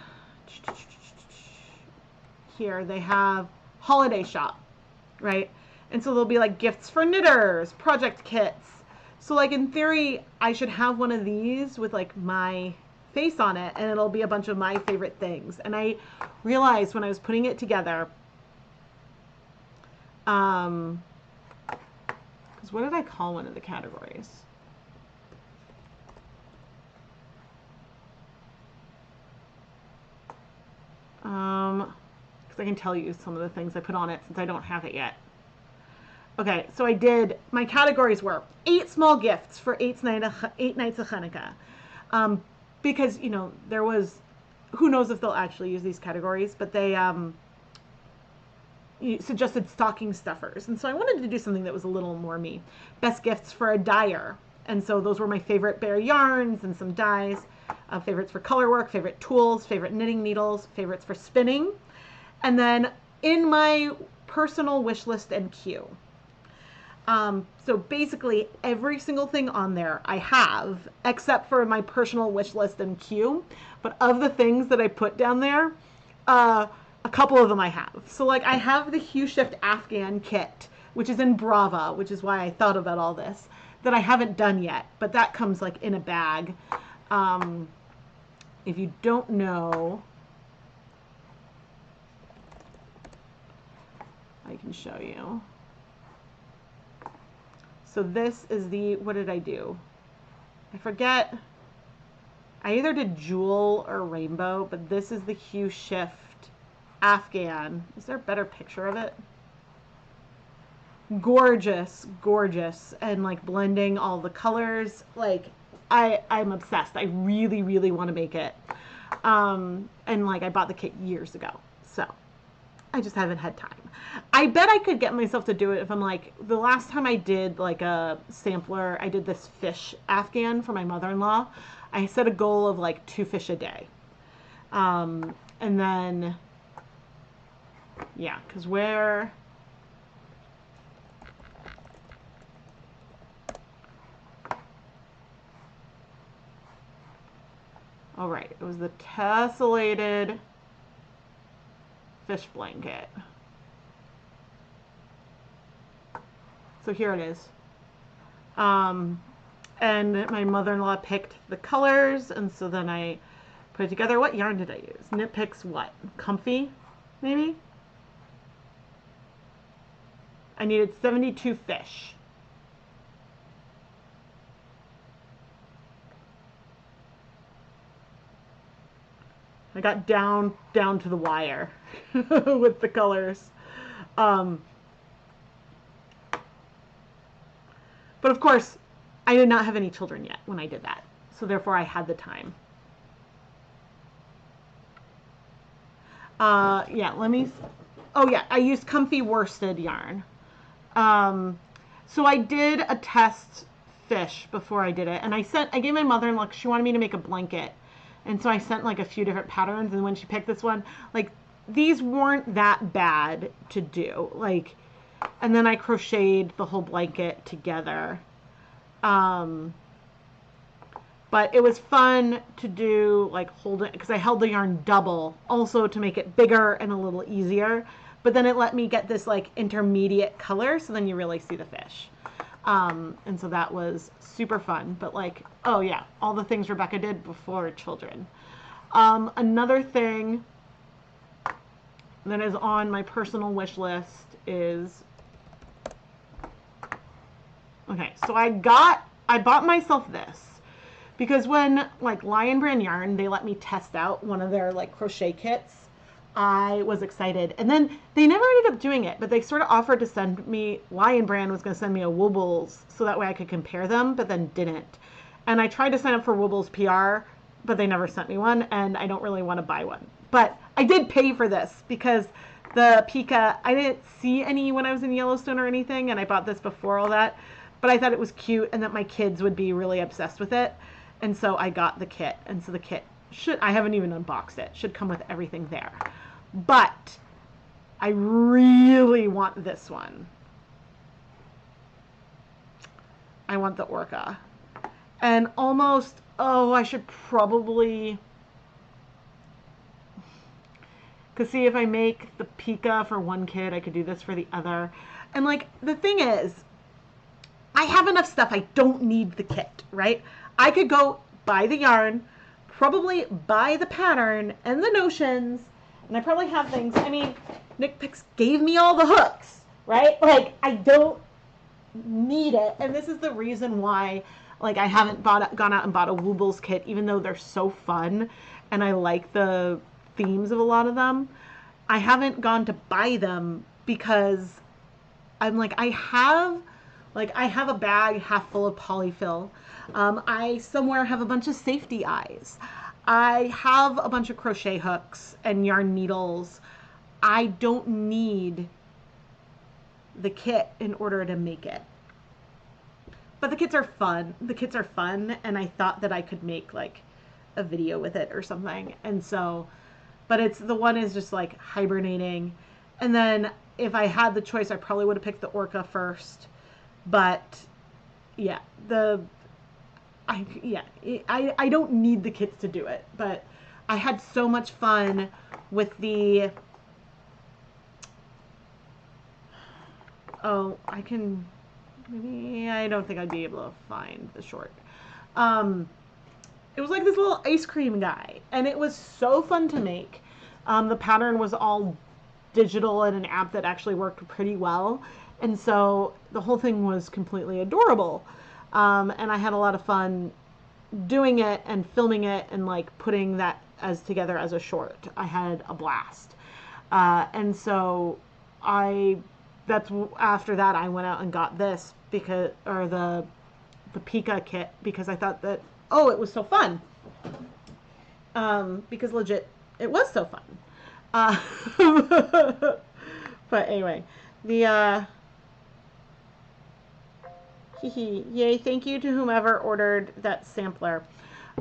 here they have holiday shop, right? And so there'll be like gifts for knitters, project kits. So like in theory, I should have one of these with like my face on it, and it'll be a bunch of my favorite things. And I realized when I was putting it together, because what did I call one of the categories? Because I can tell you some of the things I put on it since I don't have it yet. Okay, so my categories were 8 small gifts for 8 nights of Chanukah. Because, there was, who knows if they'll actually use these categories, but they suggested stocking stuffers. And so I wanted to do something that was a little more me. Best gifts for a dyer. And so those were my favorite bare yarns and some dyes. Favorites for color work, favorite tools, favorite knitting needles, favorites for spinning. And then in my personal wish list and queue. So basically every single thing on there I have, except for my personal wish list and queue. But of the things that I put down there, a couple of them I have. So like I have the Hue Shift Afghan kit, which is in Brava, which is why I thought about all this, that I haven't done yet. But that comes like in a bag. If you don't know, I can show you. So this is what did I do? I forget. I either did jewel or rainbow, but this is the Hue Shift Afghan. Is there a better picture of it? Gorgeous, gorgeous. And like blending all the colors. Like I'm obsessed. I really, really want to make it. And like I bought the kit years ago. So I just haven't had time. I bet I could get myself to do it if I'm like, the last time I did like a sampler, I did this fish Afghan for my mother-in-law. I set a goal of like 2 fish a day. And then, yeah, because All right, it was the tessellated fish blanket. So here it is. And my mother-in-law picked the colors, and so then I put it together. What yarn did I use? KnitPicks what? Comfy, maybe? I needed 72 fish. I got down to the wire with the colors. But of course, I did not have any children yet when I did that. So therefore I had the time. Yeah, let me, oh yeah, I used comfy worsted yarn. So I did a test fish before I did it, and I gave my mother-in-law, she wanted me to make a blanket, and so I sent like a few different patterns, and when she picked this one, like these weren't that bad to do, like, and then I crocheted the whole blanket together. But it was fun to do, like, hold it, because I held the yarn double also to make it bigger and a little easier. But then it let me get this like intermediate color, so then you really see the fish. And so that was super fun. But like, oh yeah, all the things Rebecca did before children. Another thing that is on my personal wish list is, okay, so I bought myself this because when like Lion Brand Yarn, they let me test out one of their like crochet kits, I was excited. And then they never ended up doing it, but they sort of offered to send me, Lion Brand was going to send me a Woobles so that way I could compare them, but then didn't. And I tried to sign up for Woobles PR, but they never sent me one, and I don't really want to buy one. But I did pay for this because the Pika, I didn't see any when I was in Yellowstone or anything, and I bought this before all that. But I thought it was cute and that my kids would be really obsessed with it. And so I got the kit. And so the kit I haven't even unboxed it, should come with everything there. But I really want this one. I want the Orca. And almost, oh, I should probably, because see, if I make the Pika for one kid, I could do this for the other. And like, the thing is, I have enough stuff. I don't need the kit, right? I could go buy the yarn, probably buy the pattern and the notions, and I probably have things. I mean, KnitPicks gave me all the hooks, right? Like, I don't need it. And this is the reason why, like, I haven't gone out and bought a Woobles kit, even though they're so fun and I like the themes of a lot of them. I haven't gone to buy them because I'm like, I have a bag half full of polyfill. I somewhere have a bunch of safety eyes. I have a bunch of crochet hooks and yarn needles. I don't need the kit in order to make it. But the kits are fun. The kits are fun, and I thought that I could make like a video with it or something. And so, but it's, the one is just like hibernating. And then if I had the choice, I probably would have picked the Orca first. But yeah, I don't need the kits to do it, but I had so much fun with the, oh, I can, maybe, I don't think I'd be able to find the short. It was like this little ice cream guy, and it was so fun to make. The pattern was all digital in an app that actually worked pretty well. And so the whole thing was completely adorable. And I had a lot of fun doing it and filming it and like putting that together as a short. I had a blast. And so after that I went out and got this because, or the Pika kit, because I thought that, oh, it was so fun. Because legit, it was so fun. But anyway, yay, thank you to whomever ordered that sampler.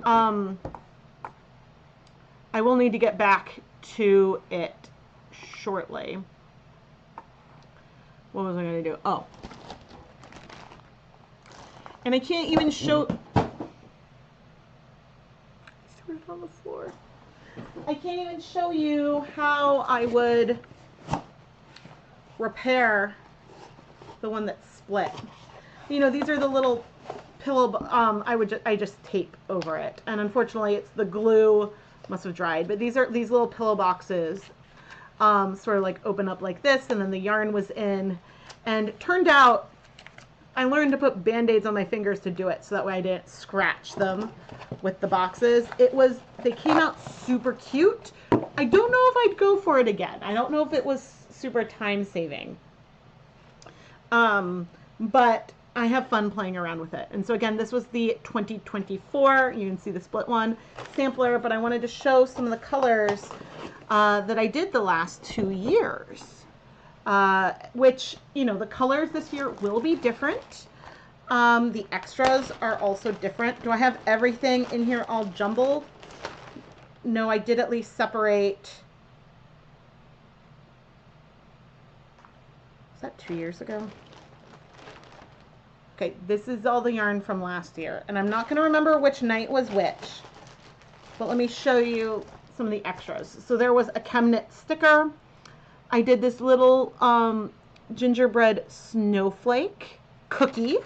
I will need to get back to it shortly. What was I going to do? Oh. And I can't even show... It's scissors on the floor. I can't even show you how I would repair the one that's split. You know, these are the little pillow, I just tape over it. And unfortunately, it's the glue must have dried. But these are these little pillow boxes, sort of like open up like this, and then the yarn was in. And it turned out I learned to put Band-Aids on my fingers to do it, so that way I didn't scratch them with the boxes. They came out super cute. I don't know if I'd go for it again. I don't know if it was super time saving. But I have fun playing around with it. And so again, this was the 2024, you can see the split one sampler, but I wanted to show some of the colors that I did the last 2 years. Which, you know, the colors this year will be different. The extras are also different. Do I have everything in here all jumbled? No, I did at least separate. Was that 2 years ago? Okay, this is all the yarn from last year. And I'm not going to remember which night was which. But let me show you some of the extras. So there was a ChemKnits sticker. I did this little gingerbread snowflake cookie.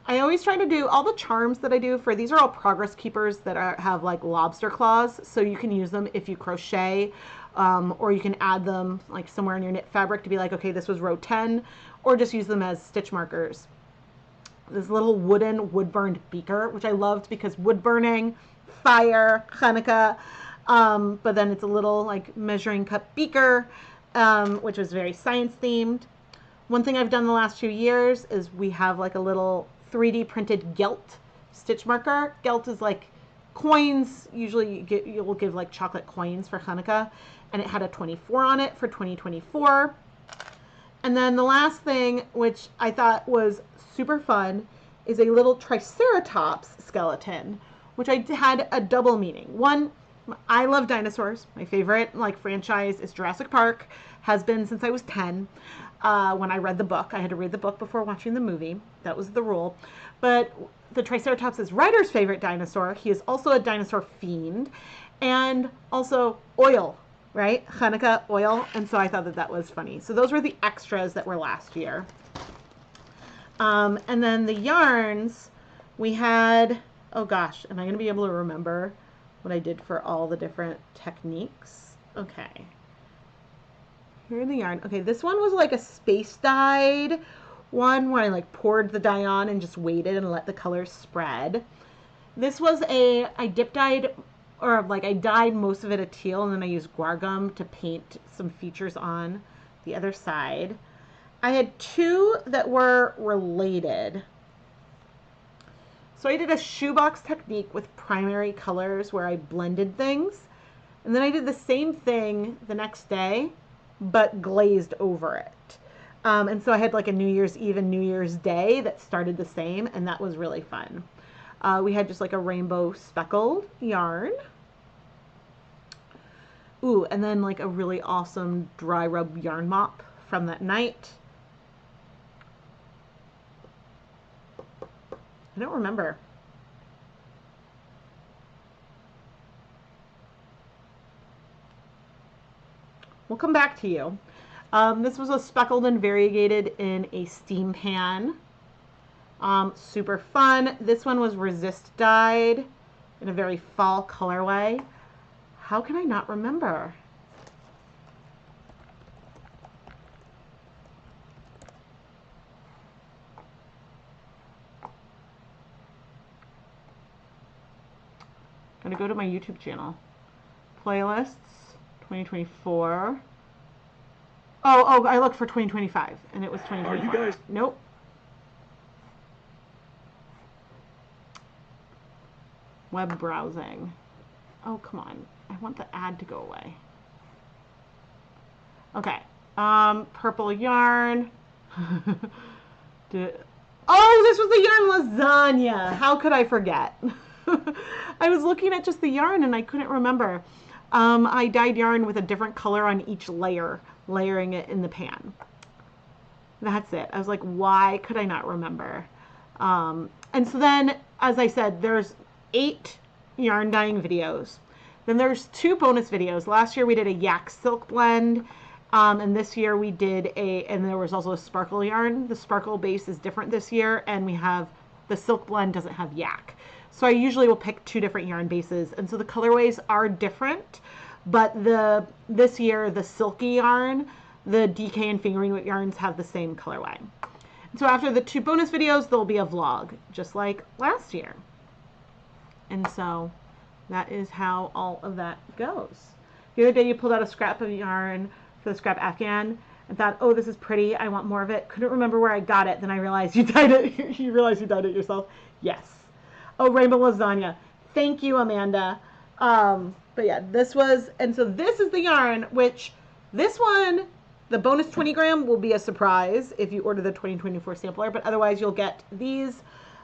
I always try to do all the charms that I do for these are all progress keepers that have like lobster claws, so you can use them if you crochet, or you can add them like somewhere in your knit fabric to be like, okay, this was row 10, or just use them as stitch markers. This little wooden wood-burned beaker, which I loved because wood burning, fire, Chanukah. But then it's a little like measuring cup beaker, which was very science themed. One thing I've done the last few years is we have like a little 3D printed gelt stitch marker. Gelt is like coins. Usually you will give like chocolate coins for Chanukah, and it had a 24 on it for 2024. And then the last thing, which I thought was super fun, is a little Triceratops skeleton, which I had a double meaning. One, I love dinosaurs. My favorite like franchise is Jurassic Park. Has been since I was 10. When I read the book, I had to read the book before watching the movie. That was the rule. But the Triceratops is Ryder's favorite dinosaur. He is also a dinosaur fiend, and also oil, right? Chanukah oil. And so I thought that that was funny. So those were the extras that were last year. And then the yarns, we had, oh gosh, am I going to be able to remember what I did for all the different techniques? Okay. Here are the yarn. Okay, this one was like a space dyed one where I like poured the dye on and just waited and let the colors spread. This was I dip dyed, or like I dyed most of it a teal, and then I used guar gum to paint some features on the other side. I had two that were related. So I did a shoebox technique with primary colors where I blended things. And then I did the same thing the next day, but glazed over it. And so I had like a New Year's Eve and New Year's Day that started the same, and that was really fun. We had just like a rainbow speckled yarn. Ooh, and then like a really awesome dry rub yarn mop from that night. I don't remember. We'll come back to you. This was a speckled and variegated in a steam pan. Super fun. This one was resist dyed in a very fall colorway. How can I not remember? I'm gonna go to my YouTube channel. Playlists, 2024. Oh, I looked for 2025, and it was 2025. Are you guys? Nope. Web browsing. Oh, come on. I want the ad to go away. Okay. Purple yarn. Oh, this was the yarn lasagna. How could I forget? I was looking at just the yarn and I couldn't remember. I dyed yarn with a different color on each layer, layering it in the pan. That's it. I was like, why could I not remember? And so then, as I said, there's 8 yarn dyeing videos. Then there's 2 bonus videos. Last year we did a yak silk blend, and this year we did and there was also a sparkle yarn. The sparkle base is different this year, and we have, the silk blend doesn't have yak. So I usually will pick 2 different yarn bases, and so the colorways are different, but this year the silky yarn, the DK and fingering weight yarns have the same colorway. So after the 2 bonus videos, there'll be a vlog, just like last year. And so that is how all of that goes. The other day you pulled out a scrap of yarn for the scrap Afghan and thought, oh, this is pretty, I want more of it. Couldn't remember where I got it. Then I realized you dyed it. You realized you dyed it yourself. Yes. Oh, rainbow lasagna. Thank you, Amanda. But yeah, this was, and so this is the yarn, which this one, the bonus 20 gram will be a surprise if you order the 2024 sampler, but otherwise you'll get these.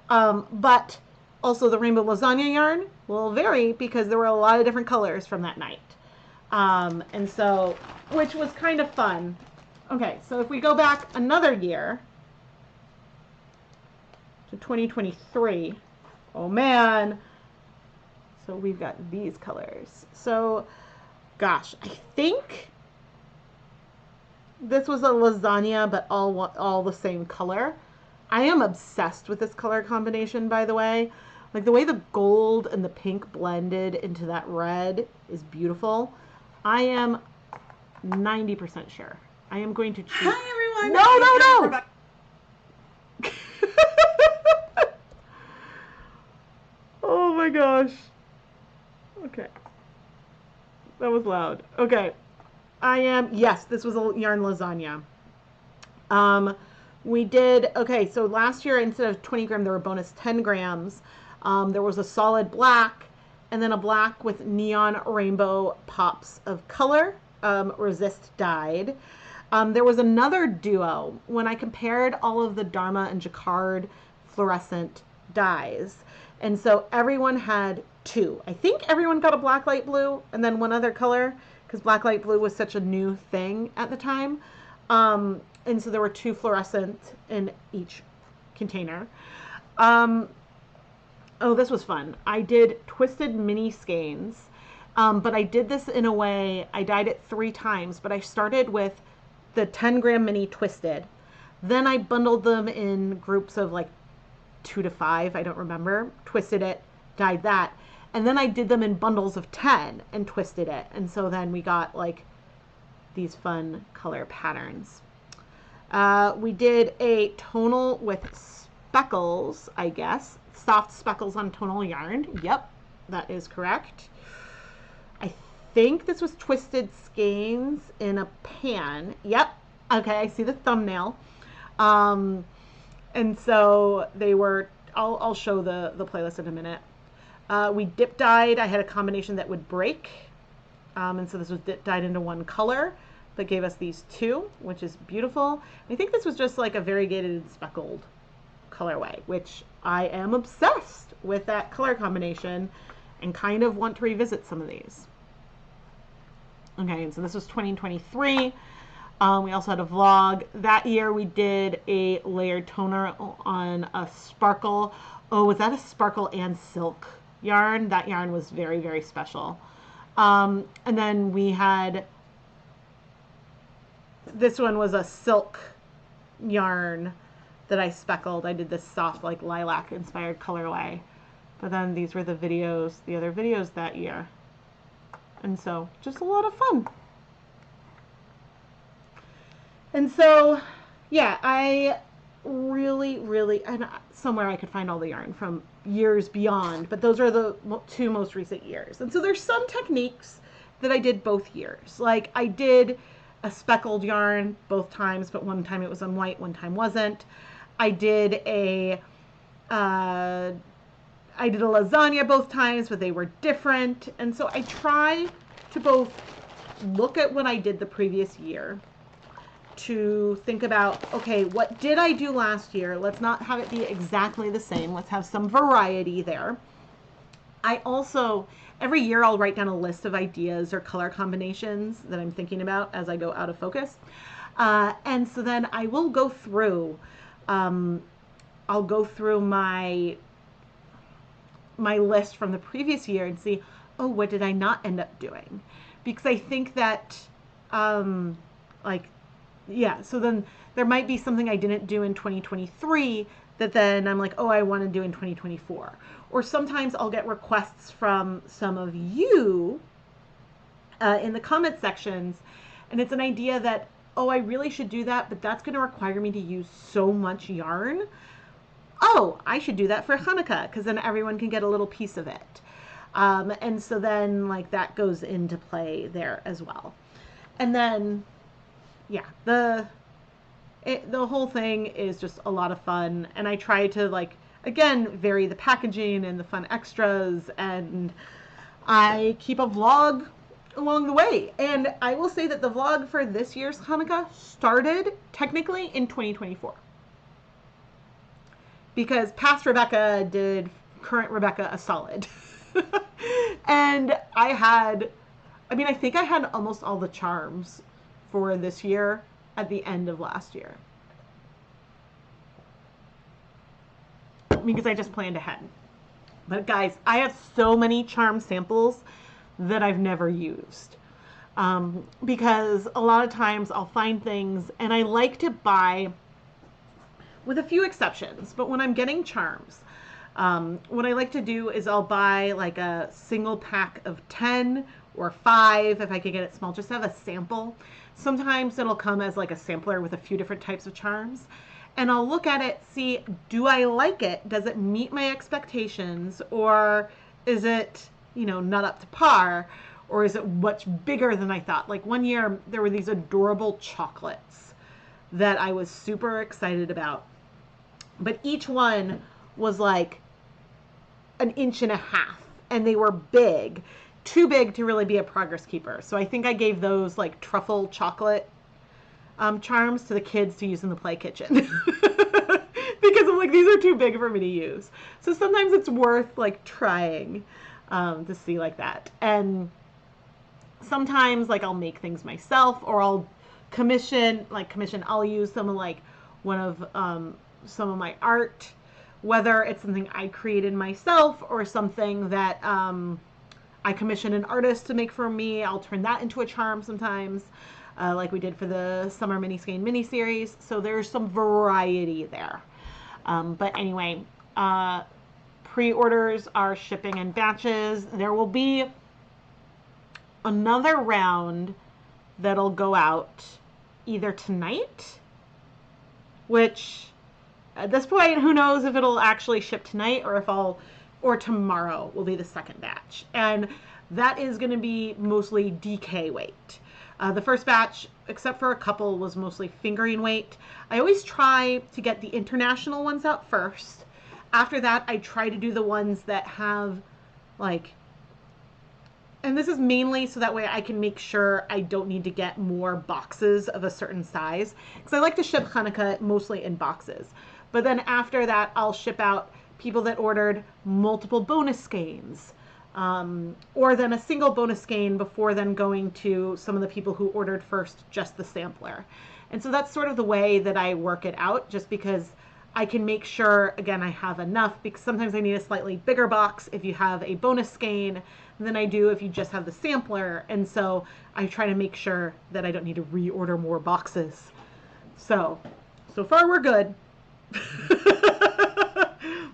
But also the rainbow lasagna yarn will vary because there were a lot of different colors from that night. And so, which was kind of fun. Okay, so if we go back another year to 2023, oh man, so we've got these colors. So, gosh, I think this was a lasagna, but all the same color. I am obsessed with this color combination, by the way. Like the way the gold and the pink blended into that red is beautiful. I am 90% sure. I am going to choose. Hi, everyone. No. Oh my gosh. Okay. That was loud. Okay. Yes, this was a yarn lasagna. We did, okay, so last year instead of 20 gram, there were bonus 10 grams. There was a solid black and then a black with neon rainbow pops of color, resist dyed. There was another duo when I compared all of the Dharma and Jacquard fluorescent dyes. And so everyone had 2. I think everyone got a black light blue and then one other color because black light blue was such a new thing at the time. And so there were 2 fluorescent in each container. Oh, this was fun. I did twisted mini skeins, but I did this in a way, I dyed it 3 times, but I started with the 10 gram mini twisted. Then I bundled them in groups of like 2 to 5, I don't remember, twisted it, dyed that. And then I did them in bundles of 10 and twisted it. And so then we got like these fun color patterns. We did a tonal with speckles, I guess. Soft speckles on tonal yarn. Yep, that is correct. I think this was twisted skeins in a pan. Yep. Okay, I see the thumbnail. And so they were, I'll show the playlist in a minute. We dip dyed. I had a combination that would break. And so this was dip dyed into one color, but gave us these 2, which is beautiful. I think this was just like a variegated and speckled colorway, which I am obsessed with that color combination and kind of want to revisit some of these. Okay, and so this was 2023. We also had a vlog. That year we did a layered toner on a sparkle. Oh, was that a sparkle and silk yarn? That yarn was very, very special. And then we had, this one was a silk yarn that I speckled. I did this soft like lilac inspired colorway. But then these were the videos, the other videos that year. And so just a lot of fun. And so, yeah, I really, and somewhere I could find all the yarn from years beyond, but those are the 2 most recent years. And so there's some techniques that I did both years. Like I did a speckled yarn both times, but one time it was on white, one time wasn't. I did a lasagna both times, but they were different. And so I try to both look at what I did the previous year to think about, okay, what did I do last year? Let's not have it be exactly the same. Let's have some variety there. I also, every year I'll write down a list of ideas or color combinations that I'm thinking about as I go out of focus. And so then I will go through, I'll go through my my list from the previous year and see, oh, what did I not end up doing? Because I think that, like, yeah, so then there might be something I didn't do in 2023 that then I'm like, oh, I want to do in 2024. Or sometimes I'll get requests from some of you in the comment sections, and it's an idea that, oh, I really should do that, but that's going to require me to use so much yarn. Oh, I should do that for Hanukkah, because then everyone can get a little piece of it. And so then, like, that goes into play there as well. And then, yeah, the whole thing is just a lot of fun. And I try to, like, again, vary the packaging and the fun extras. And I keep a vlog along the way. And I will say that the vlog for this year's Hanukkah started technically in 2024. Because past Rebecca did current Rebecca a solid. And I think I had almost all the charms for this year at the end of last year. Because I just planned ahead. But guys, I have so many charm samples that I've never used. Because a lot of times I'll find things, and I like to buy, with a few exceptions, but when I'm getting charms, what I like to do is I'll buy like a single pack of 10 or 5 if I could get it small, just to have a sample. Sometimes it'll come as like a sampler with a few different types of charms, and I'll look at it, see, do I like it? Does it meet my expectations, or is it, you know, not up to par, or is it much bigger than I thought? Like one year there were these adorable chocolates that I was super excited about, but each one was like 1.5 inches, and they were big, too big to really be a progress keeper. So I think I gave those like truffle chocolate charms to the kids to use in the play kitchen. Because I'm like, these are too big for me to use. So sometimes it's worth like trying to see like that. And sometimes like I'll make things myself, or I'll commission, I'll use some of like some of my art, whether it's something I created myself or something that I commission an artist to make for me. I'll turn that into a charm sometimes, like we did for the summer mini skein mini series. So there's some variety there. But anyway, pre-orders are shipping in batches. There will be another round that'll go out either tonight, which at this point, who knows if it'll actually ship tonight, or tomorrow will be the second batch. And that is going to be mostly DK weight. The first batch, except for a couple, was mostly fingering weight. I always try to get the international ones out first. After that, I try to do the ones that have like, and this is mainly so that way I can make sure I don't need to get more boxes of a certain size, because I like to ship Hanukkah mostly in boxes. But then after that, I'll ship out people that ordered multiple bonus skeins, or then a single bonus skein before then going to some of the people who ordered first just the sampler. And so that's sort of the way that I work it out, just because I can make sure, again, I have enough, because sometimes I need a slightly bigger box if you have a bonus skein than I do if you just have the sampler. And so I try to make sure that I don't need to reorder more boxes. So far we're good.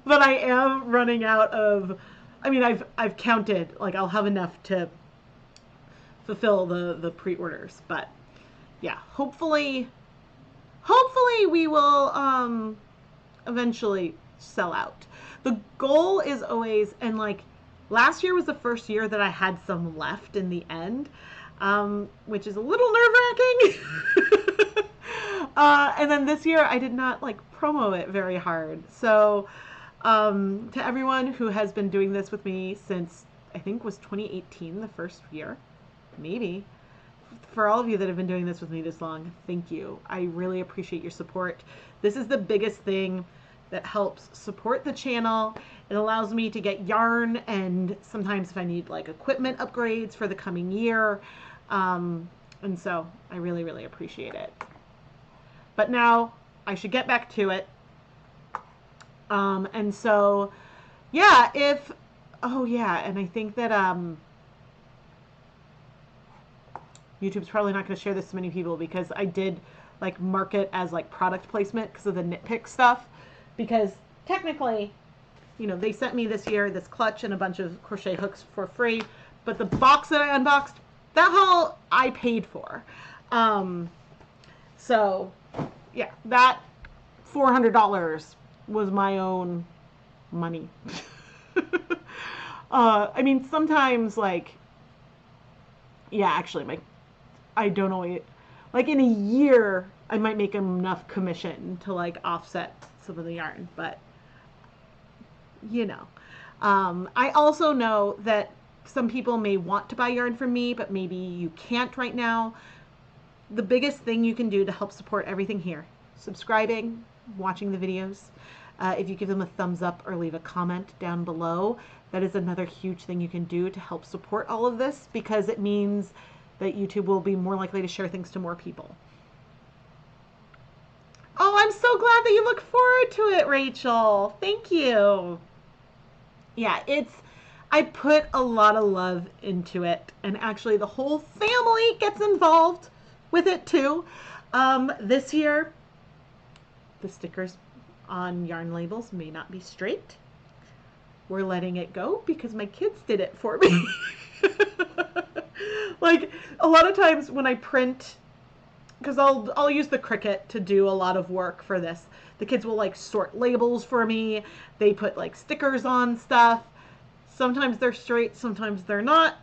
But I am running out of, I mean, I've counted, like I'll have enough to fulfill the pre-orders, but yeah, hopefully we will eventually sell out. The goal is always, and like last year was the first year that I had some left in the end, which is a little nerve-wracking. And then this year I did not like promo it very hard. So to everyone who has been doing this with me since, I think was 2018 the first year, maybe. For all of you that have been doing this with me this long, thank you. I really appreciate your support. This is the biggest thing that helps support the channel. It allows me to get yarn, and sometimes if I need like equipment upgrades for the coming year. And so I really, really appreciate it. But now I should get back to it. And so, yeah, if oh yeah, and I think that YouTube's probably not going to share this to many people because I did like mark it as like product placement because of the KnitPicks stuff. Because technically, you know, they sent me this year this clutch and a bunch of crochet hooks for free, but the box that I unboxed, that haul I paid for. So yeah, that $400 was my own money. I mean, sometimes like, yeah, actually, I don't know, like in a year, I might make enough commission to like offset some of the yarn, but you know. I also know that some people may want to buy yarn from me, but maybe you can't right now. The biggest thing you can do to help support everything here, subscribing, watching the videos. If you give them a thumbs up or leave a comment down below, that is another huge thing you can do to help support all of this because it means that YouTube will be more likely to share things to more people. Oh, I'm so glad that you look forward to it, Rachel. Thank you. Yeah, I put a lot of love into it, and actually the whole family gets involved with it too. This year, the stickers on yarn labels may not be straight. We're letting it go because my kids did it for me. Like a lot of times when I print, because I'll use the Cricut to do a lot of work for this. The kids will like sort labels for me. They put like stickers on stuff. Sometimes they're straight, sometimes they're not.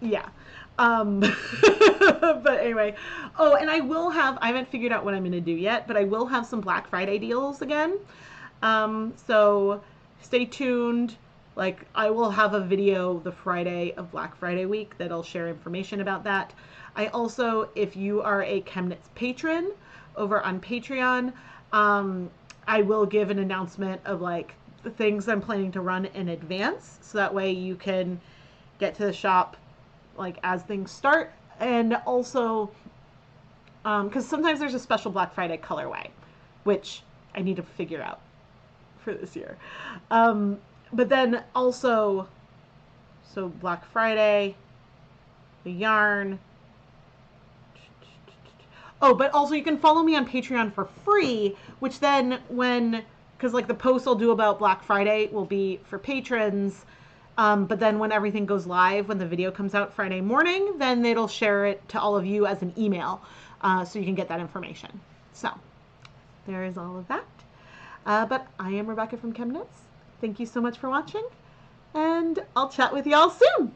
Yeah. But anyway. Oh, and I haven't figured out what I'm going to do yet, but I will have some Black Friday deals again. So stay tuned. Like I will have a video the Friday of Black Friday week that'll share information about that. I also, if you are a ChemKnits patron over on Patreon, I will give an announcement of like the things I'm planning to run in advance. So that way you can get to the shop like as things start. And also, because sometimes there's a special Black Friday colorway, which I need to figure out for this year. But then also, so Black Friday, the yarn. Oh, but also you can follow me on Patreon for free, which then because like the post I'll do about Black Friday will be for patrons. But then when everything goes live, when the video comes out Friday morning, then it'll share it to all of you as an email. So you can get that information. So there is all of that. But I am Rebecca from ChemKnits. Thank you so much for watching, and I'll chat with y'all soon.